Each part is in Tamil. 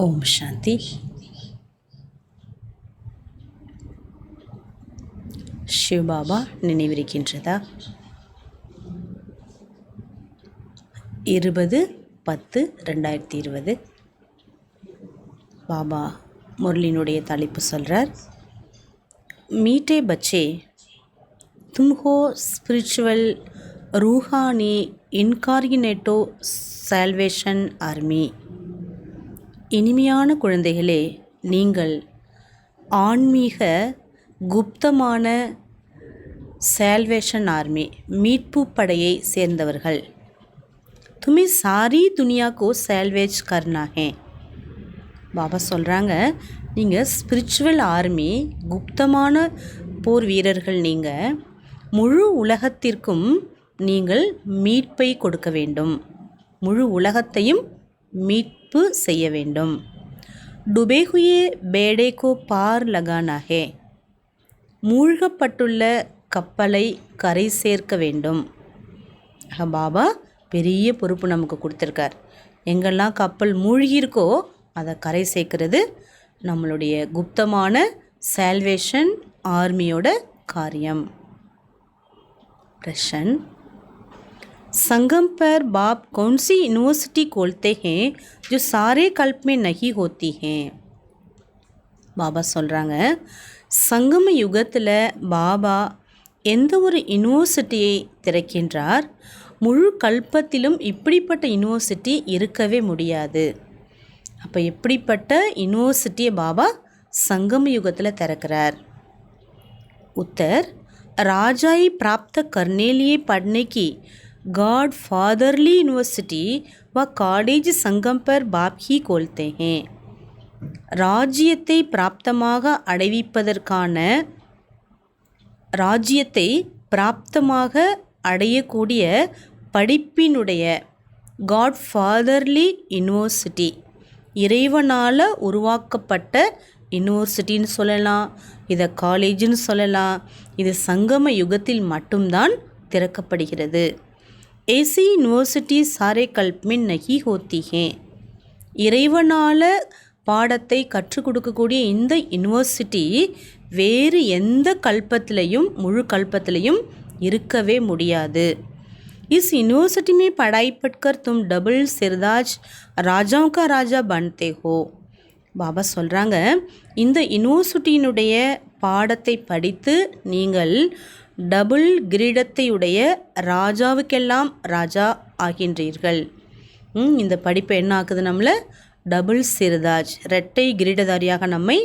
ஓம் சாந்தி. சிவபாபா நினைவிருக்கின்றதா? 20/10/2020 பாபா முரளினுடைய தலைப்பு சொல்கிறார், மீட்டே பச்சே तुम हो स्पिरिचुअल रूहानी इनकार्गिनेटो சால்வேஷன் ஆர்மி. இனிமையான குழந்தைகளே, நீங்கள் ஆன்மீக குப்தமான சால்வேஷன் ஆர்மி, மீட்பு படையை சேர்ந்தவர்கள். तुम्हें सारी दुनिया को सैल्वेज करना है. பாபா சொல்கிறாங்க, நீங்கள் ஸ்பிரிச்சுவல் ஆர்மி, குப்தமான போர் வீரர்கள். நீங்கள் முழு உலகத்திற்கும் நீங்கள் மீட்பை கொடுக்க வேண்டும், முழு உலகத்தையும் மீட்பு செய்ய வேண்டும். डूबे हुए बेड़े को पार लगाना है. மூழ்கப்பட்டுள்ள கப்பலை கரை சேர்க்க வேண்டும். பாபா பெரிய பொறுப்பு நமக்கு கொடுத்துருக்கார். எங்கெல்லாம் கப்பல் மூழ்கியிருக்கோ அதை கரை சேர்க்கிறது நம்மளுடைய குப்தமான சால்வேஷன் ஆர்மியோட காரியம். प्रश्न, संगम पर बाप कौन सी यूनिवर्सिटी खोलते हैं जो सारे कल्प में नहीं होती हैं? பாபா சொல்கிறாங்க, சங்கம யுகத்தில் பாபா எந்த ஒரு யூனிவர்சிட்டியை திறக்கின்றார், முழு கல்பத்திலும் இப்படிப்பட்ட யூனிவர்சிட்டி இருக்கவே முடியாது. அப்போ எப்படிப்பட்ட யூனிவர்சிட்டியை பாபா சங்கம யுகத்தில் திறக்கிறார்? उत्तर, राजाई प्राप्त करने लिए पढ़ने की गॉड फादरली यूनिवर्सिटी व कॉलेज संगम पर बाप ही खोलते हैं. ராஜ்யத்தை பிராப்தமாக அடையக்கூடிய படிப்பினுடைய காட் ஃபாதர்லி யூனிவர்சிட்டி, இறைவனால் உருவாக்கப்பட்ட யூனிவர்சிட்டின்னு சொல்லலாம், இதை காலேஜுன்னு சொல்லலாம். இது சங்கம யுகத்தில் மட்டும்தான் திறக்கப்படுகிறது. ऐसी यूनिवर्सिटी सारे कल्प में नहीं होती हैं. இறைவனால் பாடத்தை கற்றுக் கொடுக்கக்கூடிய இந்த யூனிவர்சிட்டி வேறு எந்த கல்பத்திலையும், முழு கல்பத்திலையும் இருக்கவே முடியாது. इस यूनिवर्सिटी में पढ़ाई पढ़कर तुम डबल सिरदाज राजाओं का राजा बनते हो. பாபா சொல்கிறாங்க, இந்த யூனிவர்சிட்டியினுடைய பாடத்தை படித்து நீங்கள் டபுள் கிரீடத்தையுடைய ராஜாவுக்கெல்லாம் ராஜா ஆகின்றீர்கள். இந்த படிப்பு என்ன ஆக்குது? நம்மளை டபுள் சிரதாஜ், இரட்டை கிரீடதாரியாக நம்மை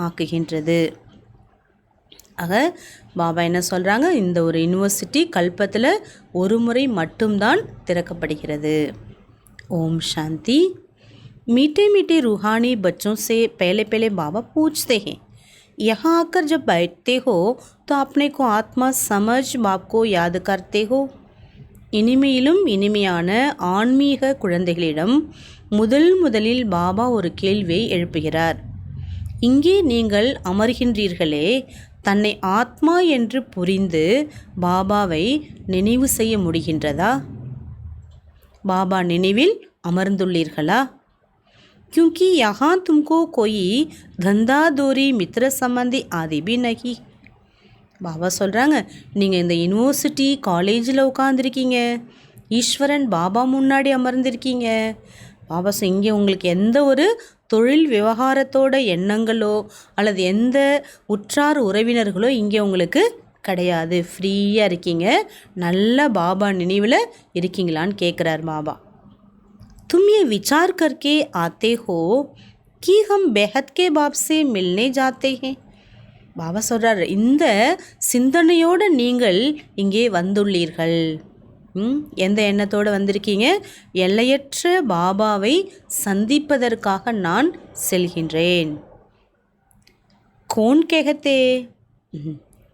ஆக்குகின்றது. ஆக பாபா என்ன சொல்கிறாங்க, இந்த ஒரு யூனிவர்சிட்டி கல்பத்தில் ஒரு முறை மட்டும்தான் திறக்கப்படுகிறது. ஓம் சாந்தி. मीठे मीठे रूहानी बच्चों से पहले पहले बाबा पूछते हैं, यहाँ आकर जब बैठते हो तो अपने को आत्मा समझ बाप को याद करते हो. இனிமையிலும் இனிமையான ஆன்மீக குழந்தைகளிடம் முதலில் பாபா ஒரு கேள்வியை எழுப்புகிறார். இங்கே நீங்கள் அமர்கின்றீர்களே, தன்னை ஆத்மா என்று புரிந்து பாபாவை நினைவு செய்ய முடிகின்றதா? பாபா நினைவில் அமர்ந்துள்ளீர்களா? क्योंकि यहाँ तुमको कोई धंधा दोरी मित्र संबंधी आदि भी नहीं. பாபா சொல்கிறாங்க, நீங்கள் இந்த யூனிவர்சிட்டி காலேஜில் உட்காந்துருக்கீங்க, ஈஸ்வரன் பாபா முன்னாடி அமர்ந்திருக்கீங்க. பாபா இங்கே உங்களுக்கு எந்த ஒரு தொழில் விவகாரத்தோட எண்ணங்களோ அல்லது எந்த உற்றார் உறவினர்களோ இங்கே உங்களுக்கு கிடையாது. ஃப்ரீயாக இருக்கீங்க, நல்ல பாபா நினைவில் இருக்கீங்களான்னு கேட்குறார் பாபா. तुम ये विचार करके आते हो कि हम बेहद के बाप से मिलने जाते हैं. பாபா சொல்கிறார், இந்த சிந்தனையோடு நீங்கள் இங்கே வந்துள்ளீர்கள். எந்த எண்ணத்தோடு வந்திருக்கீங்க? எல்லையற்ற பாபாவை சந்திப்பதற்காக நான் செல்கின்றேன். கோன் கேகத்தே?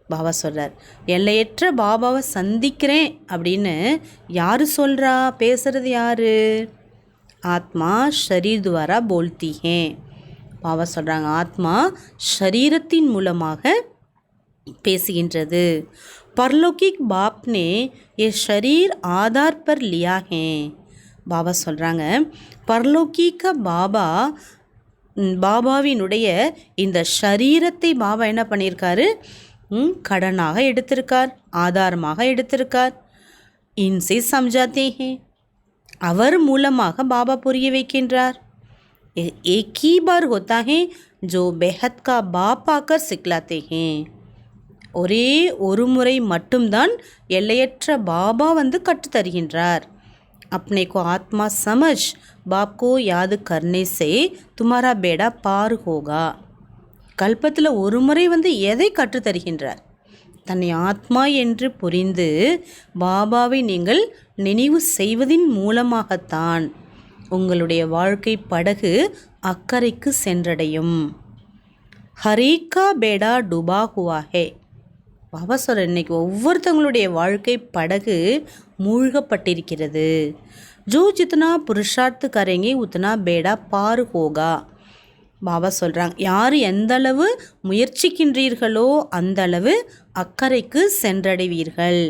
பாபா சொல்கிறார், எல்லையற்ற பாபாவை சந்திக்கிறேன் அப்படின்னு யார் சொல்கிறா? பேசுகிறது யார்? ஆத்மா ஷரீர் துவாரா போல்தி ஹே. பாபா சொல்கிறாங்க, ஆத்மா ஷரீரத்தின் மூலமாக பேசுகின்றது. பரலோகிக் பாப்னே ये शरीर आधार पर लिया है. பாபா சொல்கிறாங்க, பரலோகிக பாபா பாபாவினுடைய இந்த ஷரீரத்தை பாபா என்ன பண்ணியிருக்காரு, கடனாக எடுத்திருக்கார், ஆதாரமாக எடுத்திருக்கார். இன்சே சம்ஜாத்தே ஹே, அவர் மூலமாக பாபா புரிய வைக்கின்றார். एक ही बार होता है जो बेहद का बाप आकर सिखलाते हैं. ஒரே ஒரு முறை மட்டும்தான் எல்லையற்ற பாபா வந்து கற்றுத்தருகின்றார். अपने को आत्मा समझ बाप को याद करने से तुम्हारा बेड़ा पार होगा. கல்பத்தில் ஒரு முறை வந்து எதை கற்றுத்தருகின்றார்? தன்னை ஆத்மா என்று புரிந்து பாபாவை நீங்கள் நினைவு செய்வதின் மூலமாகத்தான் உங்களுடைய வாழ்க்கை படகு அக்கறைக்கு சென்றடையும். ஹரீகா பேடா டுபா ஹுவா ஹே. பாபா சொல்ற, இன்னைக்கு ஒவ்வொருத்தவங்களுடைய வாழ்க்கை படகு மூழ்கப்பட்டிருக்கிறது. ஜோ ஜித்னா புருஷார்த்து கரேங்கே உத்னா பேடா பார் ஹோகா. பாபா சொல்கிறாங்க, யார் எந்தளவு முயற்சிக்கின்றீர்களோ அந்தளவு அக்கறைக்கு சென்றடைவீர்கள்.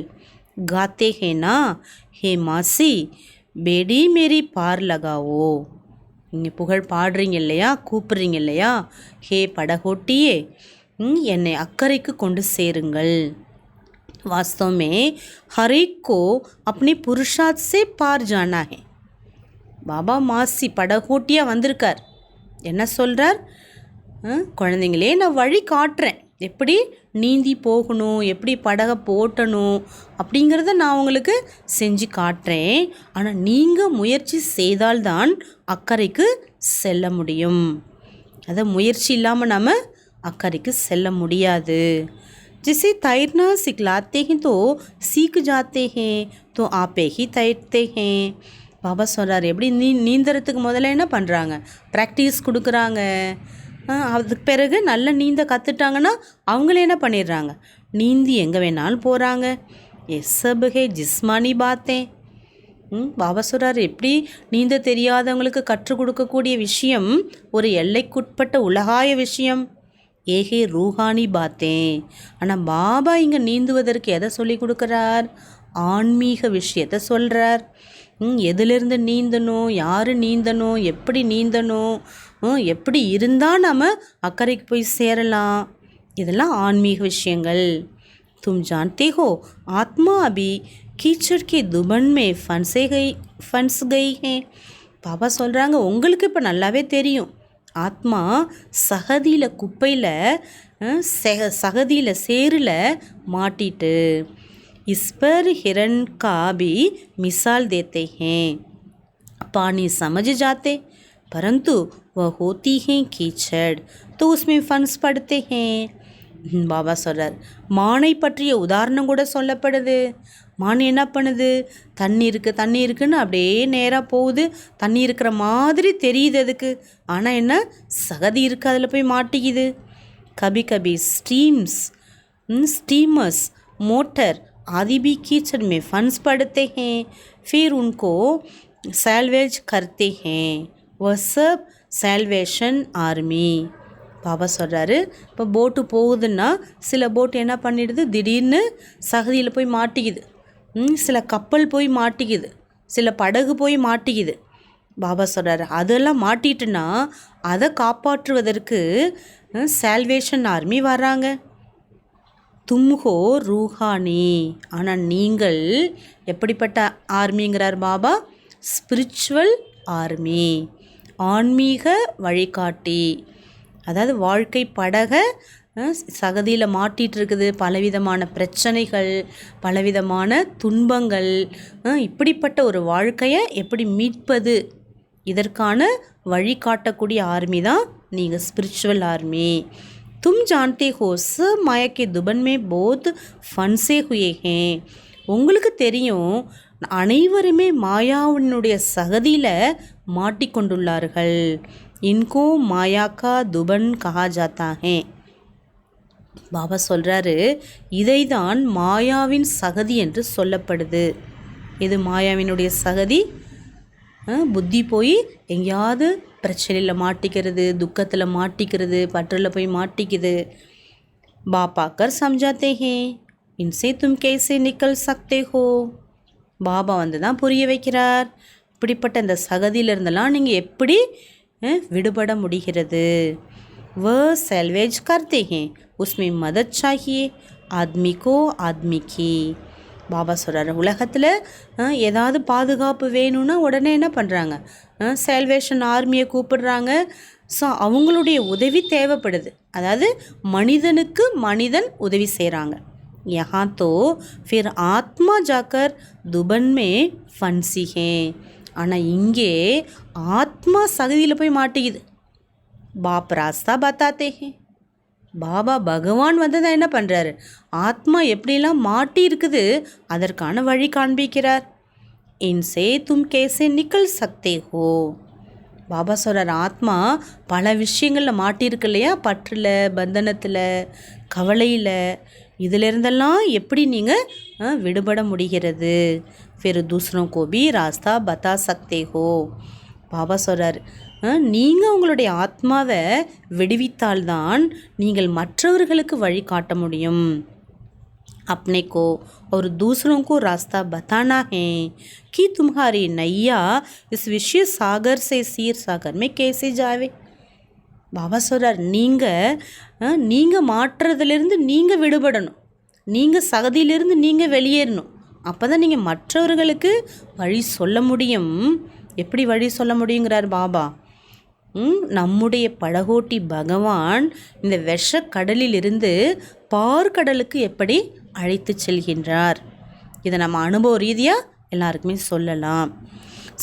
காத்தே ஹேனா ஹே மாசி பேடி மேரி பார் லகாவோ. நீங்கள் புகழ் பாடுறீங்க இல்லையா, கூப்பிட்றீங்க இல்லையா, ஹே படகோட்டியே என்னை அக்கறைக்கு கொண்டு சேருங்கள். वास्तव में हर एक को अपने पुरुषार्थ से पार जाना है. பாபா மாசி படகோட்டியாக வந்திருக்கார். என்ன சொல்கிறார்? குழந்தைங்களே, நான் வழி காட்டுறேன், எப்படி நீந்தி போகணும், எப்படி படகை போட்டணும் அப்படிங்கிறத நான் உங்களுக்கு செஞ்சு காட்டுறேன். ஆனால் நீங்கள் முயற்சி செய்தால்தான் அக்கறைக்கு செல்ல முடியும். அதை முயற்சி இல்லாமல் நம்ம அக்கறைக்கு செல்ல முடியாது. जिसे तैरना सिखलाते हैं तो सीख जाते हैं, तो आपे ही तैरते हैं. பாபா சொல்கிறார், எப்படி நீந்தறதுக்கு முதல்ல என்ன பண்ணுறாங்க, ப்ராக்டிஸ் கொடுக்குறாங்க. அதுக்கு பிறகு நல்ல நீந்த கற்றுட்டாங்கன்னா அவங்களே என்ன பண்ணிடுறாங்க, நீந்தி எங்கே வேணாலும் போகிறாங்க. எஸ்ஸபுகே ஜிஸ்மானி பாத்தேன். பாபா சொல்கிறார், எப்படி நீந்த தெரியாதவங்களுக்கு கற்றுக் கொடுக்கக்கூடிய விஷயம் ஒரு எல்லைக்குட்பட்ட உலகாய விஷயம். ஏகே ரூஹானி பாத்தேன். ஆனால் பாபா இங்கே நீந்துவதற்கு எதை சொல்லி கொடுக்குறார்? ஆன்மீக விஷயத்தை சொல்கிறார். எதிலிருந்து நீந்தணும், யார் நீந்தணும், எப்படி நீந்தணும், எப்படி இருந்தால் நம்ம அக்கறைக்கு போய் சேரலாம், இதெல்லாம் ஆன்மீக விஷயங்கள். तुम जानते हो आत्मा अभी कीचड़ के दुबन में फंस गई है. பாபா சொல்கிறாங்க, உங்களுக்கு இப்போ நல்லாவே தெரியும், ஆத்மா சகதியில் குப்பையில் சகதியில் சேரில் மாட்டிட்டு. इस पर हिरण का भी मिसाल देते हैं. पानी समझ जाते परंतु वह होती हैं कीचड़, तो उसमें फंस पड़ते हैं. பாபா சொல்கிறார், மானை பற்றிய உதாரணம் கூட சொல்லப்படுது. மான் என்ன பண்ணுது, தண்ணி இருக்குன்னு அப்படியே நேராக போகுது, தண்ணி இருக்கிற மாதிரி தெரியுது அதுக்கு, ஆனால் என்ன, சகதி இருக்குது, அதில் போய் மாட்டிக்குது. கபி கபி स्टीमर्स मोटर आदि भी कीचड़ में फंस पड़ते हैं, फिर उनको सैल्वेज करते हैं. वह सब सैल्वेशन आर्मी. பாபா சொல்கிறாரு, இப்போ போட்டு போகுதுன்னா சில போட்டு என்ன பண்ணிடுது, திடீர்னு சகதியில் போய் மாட்டிக்குது, சில கப்பல் போய் மாட்டிக்குது, சில படகு போய் மாட்டிக்குது. பாபா சொல்கிறாரு, அதெல்லாம் மாட்டிட்டுனா அதை காப்பாற்றுவதற்கு சால்வேஷன் ஆர்மி வர்றாங்க. தும்ஹோ ரூஹானி. ஆனால் நீங்கள் எப்படிப்பட்ட ஆர்மிங்கிறார் பாபா? ஸ்பிரிச்சுவல் ஆர்மி, ஆன்மீக வழிகாட்டி. அதாவது வாழ்க்கை படகை சகதியில் மாட்டிகிட்டு இருக்குது, பலவிதமான பிரச்சனைகள், பலவிதமான துன்பங்கள், இப்படிப்பட்ட ஒரு வாழ்க்கையை எப்படி மீட்பது, இதற்கான வழிகாட்டக்கூடிய ஆர்மி தான் நீங்கள், ஸ்பிரிச்சுவல் ஆர்மி. तुम जानते हो सब माया के दुबन में बहुत फंसे हुए हैं. உங்களுக்கு தெரியும், அனைவருமே மாயாவினுடைய சகதியில் மாட்டிக்கொண்டுள்ளார்கள். இன்கோ மாயா கா துபன் கஹா ஜாத்தா ஹே. பாபா சொல்கிறாரு, இதை தான் மாயாவின் சகதி என்று சொல்லப்படுது. இது மாயாவினுடைய சகதி. புத்தி போய் எங்கேயாவது பிரச்சனையில் மாட்டிக்கிறது, துக்கத்தில் மாட்டிக்கிறது, பற்றில் போய் மாட்டிக்குது. பாபா கர் சம்ஜாத்தே ஹே, இன்சே தும் கேசே நிக்கல் சக்தே ஹோ. பாபா வந்து தான் புரிய வைக்கிறார், இப்படிப்பட்ட இந்த சகதியில் இருந்தெல்லாம் நீங்கள் எப்படி விடுபட முடிகிறது. वह सैल्वेज करते हैं, उसमें मदद चाहिए आदमी को आदमी की. பாபா சொல்கிறார், உலகத்தில் ஏதாவது பாதுகாப்பு வேணும்னா உடனே என்ன பண்ணுறாங்க, சேல்வேஷன் ஆர்மியை கூப்பிடுறாங்க. ஸோ அவங்களுடைய உதவி தேவைப்படுது. அதாவது மனிதனுக்கு மனிதன் உதவி செய்கிறாங்க. यहाँ तो फिर ஆத்மா ஜாக்கர் துபன் மே ஃபன்சி ஹே. ஆனால் இங்கே ஆத்மா சகதியில் போய் மாட்டிக்குது. பாப் ராஸ்தா பத்தாத்தே ஹே. பாபா பகவான் வந்து தான் என்ன பண்ணுறாரு, ஆத்மா எப்படிலாம் மாட்டி இருக்குது அதற்கான வழி காண்பிக்கிறார். இன்சே தும் கேசே நிக்கல் சக்தே ஹோ. பாபா சொல்கிறார், ஆத்மா பல விஷயங்களில் மாட்டியிருக்கு இல்லையா, பற்றில், பந்தனத்தில், கவலையில், இதிலிருந்தெல்லாம் எப்படி நீங்கள் விடுபட முடிகிறது. फिर दूसरों को भी रास्ता बता सकते हो. பாபா சொல்கிறார், நீங்கள் உங்களுடைய ஆத்மாவை விடுவித்தால்தான் நீங்கள் மற்றவர்களுக்கு வழி காட்ட முடியும். अपने को और दूसरों को रास्ता बताना है कि तुम्हारी नैया इस विषय सागर से सीर सागर में कैसे जावे. பாபா சொல்கிறார், நீங்கள் மாற்றுறதுலேருந்து நீங்கள் விடுபடணும், நீங்கள் சகதியிலிருந்து நீங்கள் வெளியேறணும். அப்போ தான் நீங்கள் மற்றவர்களுக்கு வழி சொல்ல முடியும். எப்படி வழி சொல்ல முடியுங்கிறார் பாபா. நம்முடைய படகோட்டி பகவான் இந்த விஷக்கடலிலிருந்து பார்க்கடலுக்கு எப்படி அழைத்து செல்கின்றார். இதை நம்ம அனுபவ ரீதியாக எல்லாருக்குமே சொல்லலாம்.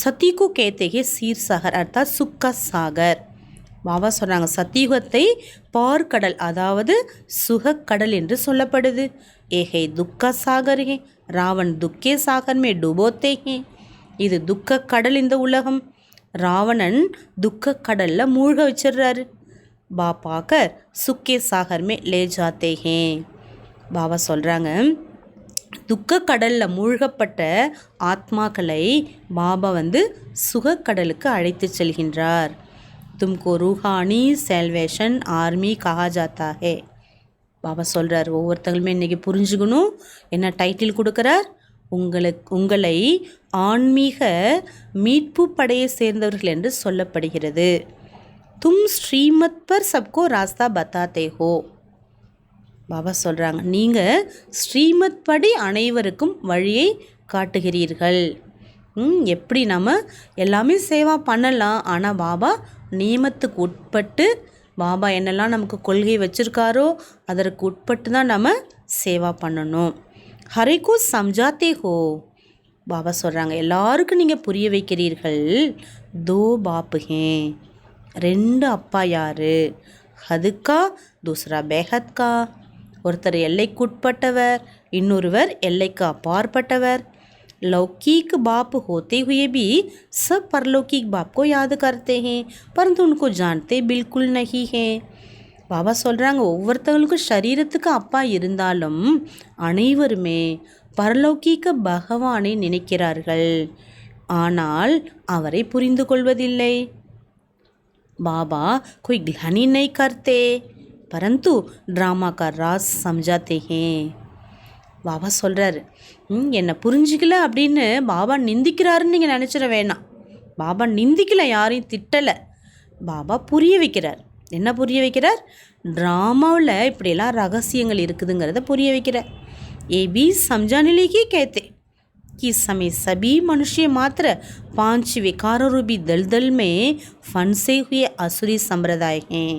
சத்தியகு கேத்தேகே சீர் சாகர் அர்த்தாத் சுக்க சாகர். பாபா சொல்கிறாங்க, சத்தியுகத்தை பார்க்கடல் அதாவது சுகக்கடல் என்று சொல்லப்படுது. ஏஹே துக்க சாகர் ஹே, ராவன் துக்கே சாகர் மே டுபோத்தே ஹே. இது துக்க கடல் இந்த உலகம். ராவணன் துக்க கடலில் மூழ்க வச்சிடுறாரு. பாப்பாக்கர் சுக்கே சாகர் மே லே ஜாத்தே ஹே. பாபா சொல்கிறாங்க, துக்க கடலில் மூழ்கப்பட்ட ஆத்மாக்களை பாபா வந்து சுகக்கடலுக்கு அழைத்து செல்கின்றார். तुमको रूहानी सेल्वेशन आर्मी कहा जाता है. பாபா சொல்கிறார், ஒவ்வொருத்தங்களுமே இன்றைக்கி புரிஞ்சுக்கணும். என்ன டைட்டில் கொடுக்குறார், உங்களை ஆன்மீக மீட்பு படையை சேர்ந்தவர்கள் என்று சொல்லப்படுகிறது. தும் ஸ்ரீமத் பர் சப்கோ ராஸ்தா பத்தாத்தே ஹோ. பாபா சொல்கிறாங்க, நீங்கள் ஸ்ரீமத் படி அனைவருக்கும் வழியை காட்டுகிறீர்கள். எப்படி நம்ம எல்லாமே சேவா பண்ணலாம், ஆனால் பாபா நியமத்துக்கு உட்பட்டு, பாபா என்னெல்லாம் நமக்கு கொள்கை வச்சுருக்காரோ அதற்கு உட்பட்டு தான் நம்ம சேவா பண்ணணும். ஹரைக்கு சம்ஜாத்தே ஹோ. பாபா சொல்கிறாங்க, எல்லாருக்கும் நீங்கள் புரிய வைக்கிறீர்கள். தோ பாப்பு ஹே, ரெண்டு அப்பா யார், ஹதுக்கா தூசரா பேஹத்கா. ஒருத்தர் எல்லைக்கு உட்பட்டவர், இன்னொருவர் எல்லைக்கு அப்பாற்பட்டவர். लौकिक बाप होते हुए भी सब परलौकिक बाप को याद करते हैं, परंतु उनको जानते बिल्कुल नहीं हैं. பாபா சொல்கிறாங்க, ஒவ்வொருத்தவங்களுக்கும் சரீரத்துக்கு அப்பா இருந்தாலும் அனைவருமே பரலௌகிக பகவானை நினைக்கிறார்கள், ஆனால் அவரை புரிந்து கொள்வதில்லை. பாபா कोई ग्लानि नहीं करते, परंतु ड्रामा का राज समझाते हैं. பாபா சொல்கிறாரு, என்னை புரிஞ்சிக்கல அப்படின்னு பாபா நிந்திக்கிறாருன்னு நீங்கள் நினச்சிட வேணாம். பாபா நிந்திக்கலை, யாரையும் திட்டலை. பாபா புரிய வைக்கிறார். என்ன புரிய வைக்கிறார், ட்ராமாவில் இப்படியெல்லாம் ரகசியங்கள் இருக்குதுங்கிறத புரிய வைக்கிறார். ये भी समझाने की कहते कि समय सभी मनुष्य मात्र 5 विकार रूपी दलदल में फंसे हुए असुरी संप्रदाय हैं.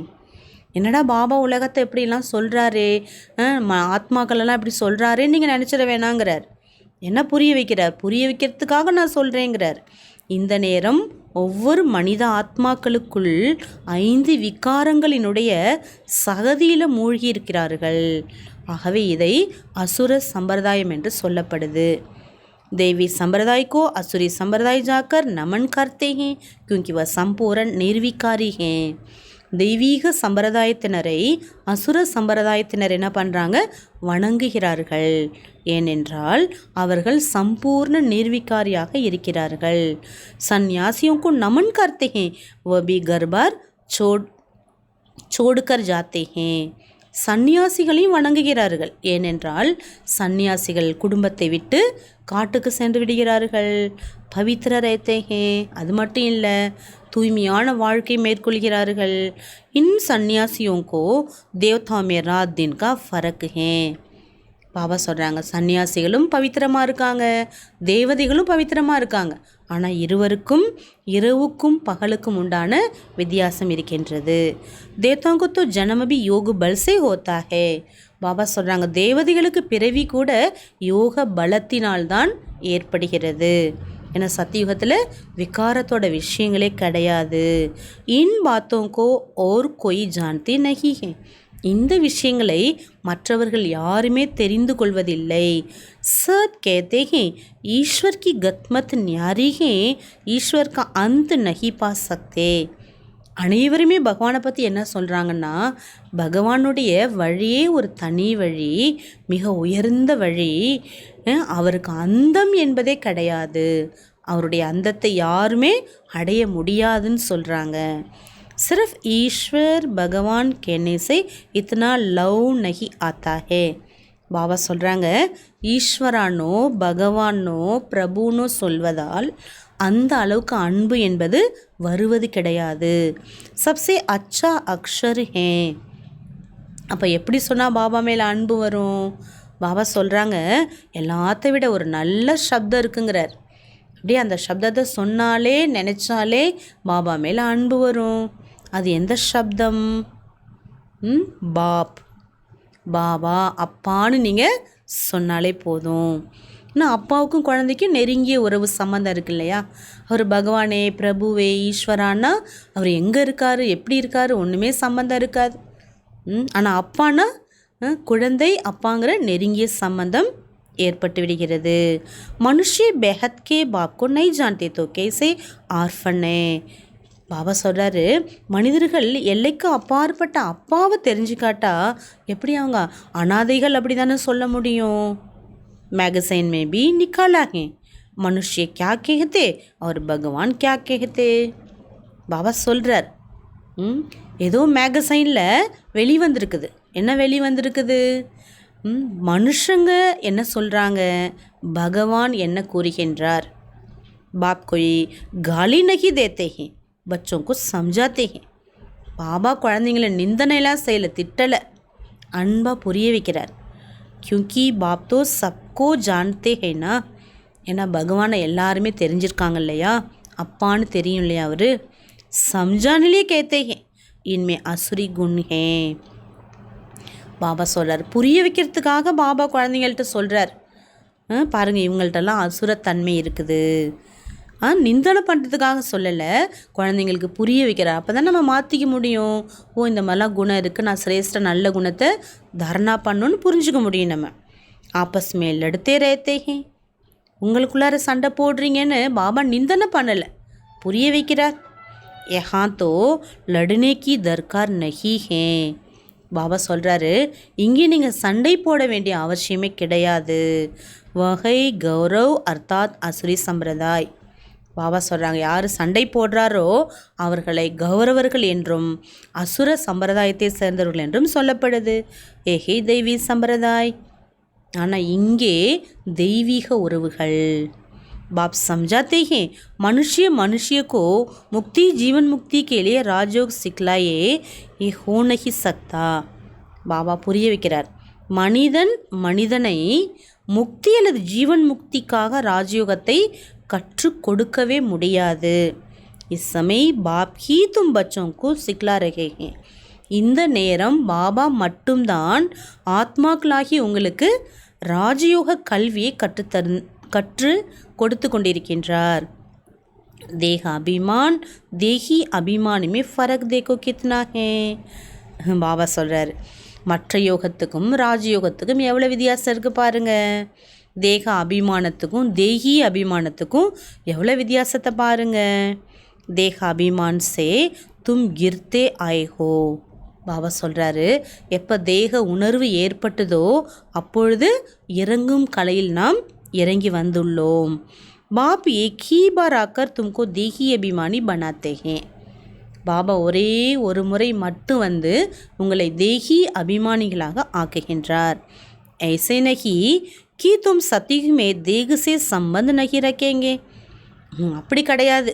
என்னடா பாபா உலகத்தை எப்படிலாம் சொல்கிறாரு, ஆத்மாக்களெல்லாம் இப்படி சொல்கிறாருன்னு நீங்கள் நினச்சிட வேணாங்கிறார். என்ன புரிய வைக்கிறார், புரிய வைக்கிறதுக்காக நான் சொல்கிறேங்கிறார். இந்த நேரம் ஒவ்வொரு மனித ஆத்மாக்களுக்குள் 5 விகாரங்களினுடைய சகதியில் மூழ்கி இருக்கிறார்கள். ஆகவே இதை அசுர சம்பிரதாயம் என்று சொல்லப்படுது. देवी संप्रदाय को असुरी संप्रदाय जाकर नमन करते हैं क्योंकि वह संपूर्ण निर्विकारी हैं. தெய்வீக சம்பிரதாயத்தினரை அசுர சம்பிரதாயத்தினர் என்ன பண்ணுறாங்க, வணங்குகிறார்கள். ஏனென்றால் அவர்கள் சம்பூர்ண நிர்விகாரியாக இருக்கிறார்கள். சந்நியாசிयों को नमन करते हैं वह भी घर बार छोड़कर जाते हैं. சந்நியாசிகளையும் வணங்குகிறார்கள். ஏனென்றால் சந்நியாசிகள் குடும்பத்தை விட்டு காட்டுக்கு சென்று விடுகிறார்கள். பவித்ர ரேத்தேகே, அது மட்டும் இல்லை, தூய்மையான வாழ்க்கை மேற்கொள்கிறார்கள். इन सन्यासियों को देवताओं में रात दिन का फर्क है. பாபா சொல்கிறாங்க, சன்னியாசிகளும் பவித்திரமாக இருக்காங்க, தேவதைகளும் பவித்திரமாக இருக்காங்க. ஆனால் இருவருக்கும் இரவுக்கும் பகலுக்கும் உண்டான வித்தியாசம் இருக்கின்றது. தேவதாங்கோ தோ ஜனமபி யோக பல்சே ஹோத்தா ஹே. பாபா சொல்கிறாங்க, தேவதைகளுக்கு பிறவி கூட யோக பலத்தினால்தான் ஏற்படுகிறது. ஏன்னா சத்தியுகத்தில் விகாரத்தோட விஷயங்களே கிடையாது. இன் பாத்தோங்கோ ஓர் கொய் ஜான்தி நஹி ஹே. இந்த விஷயங்களை மற்றவர்கள் யாருமே தெரிந்து கொள்வதில்லை. सब कहते हैं ईश्वर की गतमत न्यारी है, ईश्वर का अंत नहीं पा सकते. அனைவருமே பகவானை பற்றி என்ன சொல்கிறாங்கன்னா, பகவானுடைய வழியே ஒரு தனி வழி, மிக உயர்ந்த வழி, அவருக்கு அந்தம் என்பதே கிடையாது, அவருடைய அந்தத்தை யாருமே அடைய முடியாதுன்னு சொல்கிறாங்க. सिर्फ ईश्वर भगवान कहने से इतना लव नहीं आता है. பாபா சொல்கிறாங்க, ஈஸ்வரானோ பகவானோ பிரபுனோ சொல்வதால் அந்த அளவுக்கு அன்பு என்பது வருவது கிடையாது. சப்சே அச்சா அக்ஷர் ஹே. அப்போ எப்படி சொன்னால் பாபா மேலே அன்பு வரும்? பாபா சொல்கிறாங்க, எல்லாத்த விட ஒரு நல்ல சப்தம் இருக்குங்கிறார். அப்படியே அந்த சப்தத்தை சொன்னாலே நினச்சாலே பாபா மேலே அன்பு வரும். அது எந்த சப்தம்? பாப், பாபா, அப்பான்னு நீங்கள் சொன்னாலே போதும். ஏன்னா அப்பாவுக்கும் குழந்தைக்கும் நெருங்கிய உறவு சம்மந்தம் இருக்கு இல்லையா? அவர் பகவானே, பிரபுவே, ஈஸ்வரானா அவர் எங்கே இருக்கார், எப்படி இருக்கார், ஒன்றுமே சம்மந்தம் இருக்காது. ஆனால் அப்பானா குழந்தை அப்பாங்கிற நெருங்கிய சம்பந்தம் ஏற்பட்டு விடுகிறது. மனுஷே பெஹத்கே பாப்கோ நை ஜான்தே தோ கேசே ஆர்ஃபனே. பாபா சொல்கிறாரு, மனிதர்கள் எல்லைக்கு அப்பாற்பட்ட அப்பாவை தெரிஞ்சுக்காட்டா எப்படி அவங்க அனாதைகள் அப்படி தானே சொல்ல முடியும்? मैगज़ीन में भी निकाला है मनुष्य क्या कहते और भगवान क्या कहते. பாபா சொல்கிறார், ஏதோ மேகசைனில் வெளிவந்திருக்குது. என்ன வெளிவந்திருக்குது? மனுஷங்க என்ன சொல்கிறாங்க, பகவான் என்ன கூறுகின்றார். பாப் कोई गाली नहीं देते हैं, बच्चों को समझाते हैं. பாபா குழந்தைங்கள நிந்தனைலாம் செய்யலை, திட்டலை, அன்பாக புரிய வைக்கிறார். क्योंकि बाप तो सबको जानते हैं ना. ஏன்னா பகவானை எல்லாருமே தெரிஞ்சிருக்காங்க இல்லையா, அப்பான்னு தெரியும் இல்லையா அவர். समझाने कहते हैं इनमें असुरी गुण हैं. பாபா சொல்கிறார், புரிய வைக்கிறதுக்காக பாபா குழந்தைங்கள்ட்ட சொல்கிறார், பாருங்கள் இவங்கள்ட்டெல்லாம் அசுரத்தன்மை இருக்குது. நிந்தனை பண்ணுறதுக்காக சொல்லலை, குழந்தைங்களுக்கு புரிய வைக்கிறார். அப்போ தான் நம்ம மாற்றிக்க முடியும். ஓ, இந்த மாதிரிலாம் குணம் இருக்குது, நான் சிரேஷ்ட நல்ல குணத்தை தர்ணா பண்ணணுன்னு புரிஞ்சுக்க முடியும் நம்ம. ஆப்பஸ் மேல் எடுத்தே ரேத்தேகே. உங்களுக்குள்ளார சண்டை போடுறீங்கன்னு பாபா நிந்தனை பண்ணலை, புரிய வைக்கிறார். யஹா தோ லடுனே கி தர்கார் நஹி ஹே. பாபா சொல்கிறாரு, இங்கே நீங்கள் சண்டை போட வேண்டிய அவசியமே கிடையாது. வகை கௌரவ் அர்த்தாத் அசுரி சம்பிரதாய். பாபா சொல்கிறாங்க, யார் சண்டை போடுறாரோ அவர்களை கௌரவர்கள் என்றும் அசுர சம்பிரதாயத்தை சேர்ந்தவர்கள் என்றும் சொல்லப்படுது. ஏஹே தெய்வீ சம்பிரதாய். ஆனால் இங்கே தெய்வீக உறவுகள். बाप समझाते हैं मनुष्य मनुष्य को मुक्ति जीवन मुक्ति के लिए राजयोग सिखलाए ये हो नहीं सकता. பாபா புரிய வைக்கிறார், மனிதன் மனிதனை முக்தி அல்லது ஜீவன் முக்திக்காக ராஜயோகத்தை கற்றுக் கொடுக்கவே முடியாது. इस समय बाप ही तुम बच्चों को सिखला रहे हैं. இந்த நேரம் பாபா மட்டும்தான் ஆத்மாக்களாகி உங்களுக்கு ராஜயோக கல்வியை கற்று கொடுத்து கொண்டிருக்கின்றார். தேக அபிமான் தேஹி அபிமானமே ஃபரக் தேக்கோ கித்னா ஹே. பாபா சொல்கிறார், மற்ற யோகத்துக்கும் ராஜயோகத்துக்கும் எவ்வளோ வித்தியாசம் இருக்குது பாருங்கள். தேக அபிமானத்துக்கும் தேஹி அபிமானத்துக்கும் எவ்வளோ வித்தியாசத்தை பாருங்கள். தேக அபிமான் சே தும் கிர்தே ஆயே ஹோ. பாபா சொல்கிறாரு, எப்போ தேக உணர்வு ஏற்பட்டதோ அப்பொழுது இறங்கும் கலையில் நாம் இறங்கி வந்துள்ளோம். பாப் एक ही बार आकर तुमको देही अभिमानी बनाते हैं. பாபா ஒரே ஒரு முறை மட்டும் வந்து உங்களை தேகி அபிமானிகளாக ஆக்குகின்றார். ऐसे नहीं कि तुम सतयुग में देह से संबंध नहीं रखेंगे. அப்படி கிடையாது.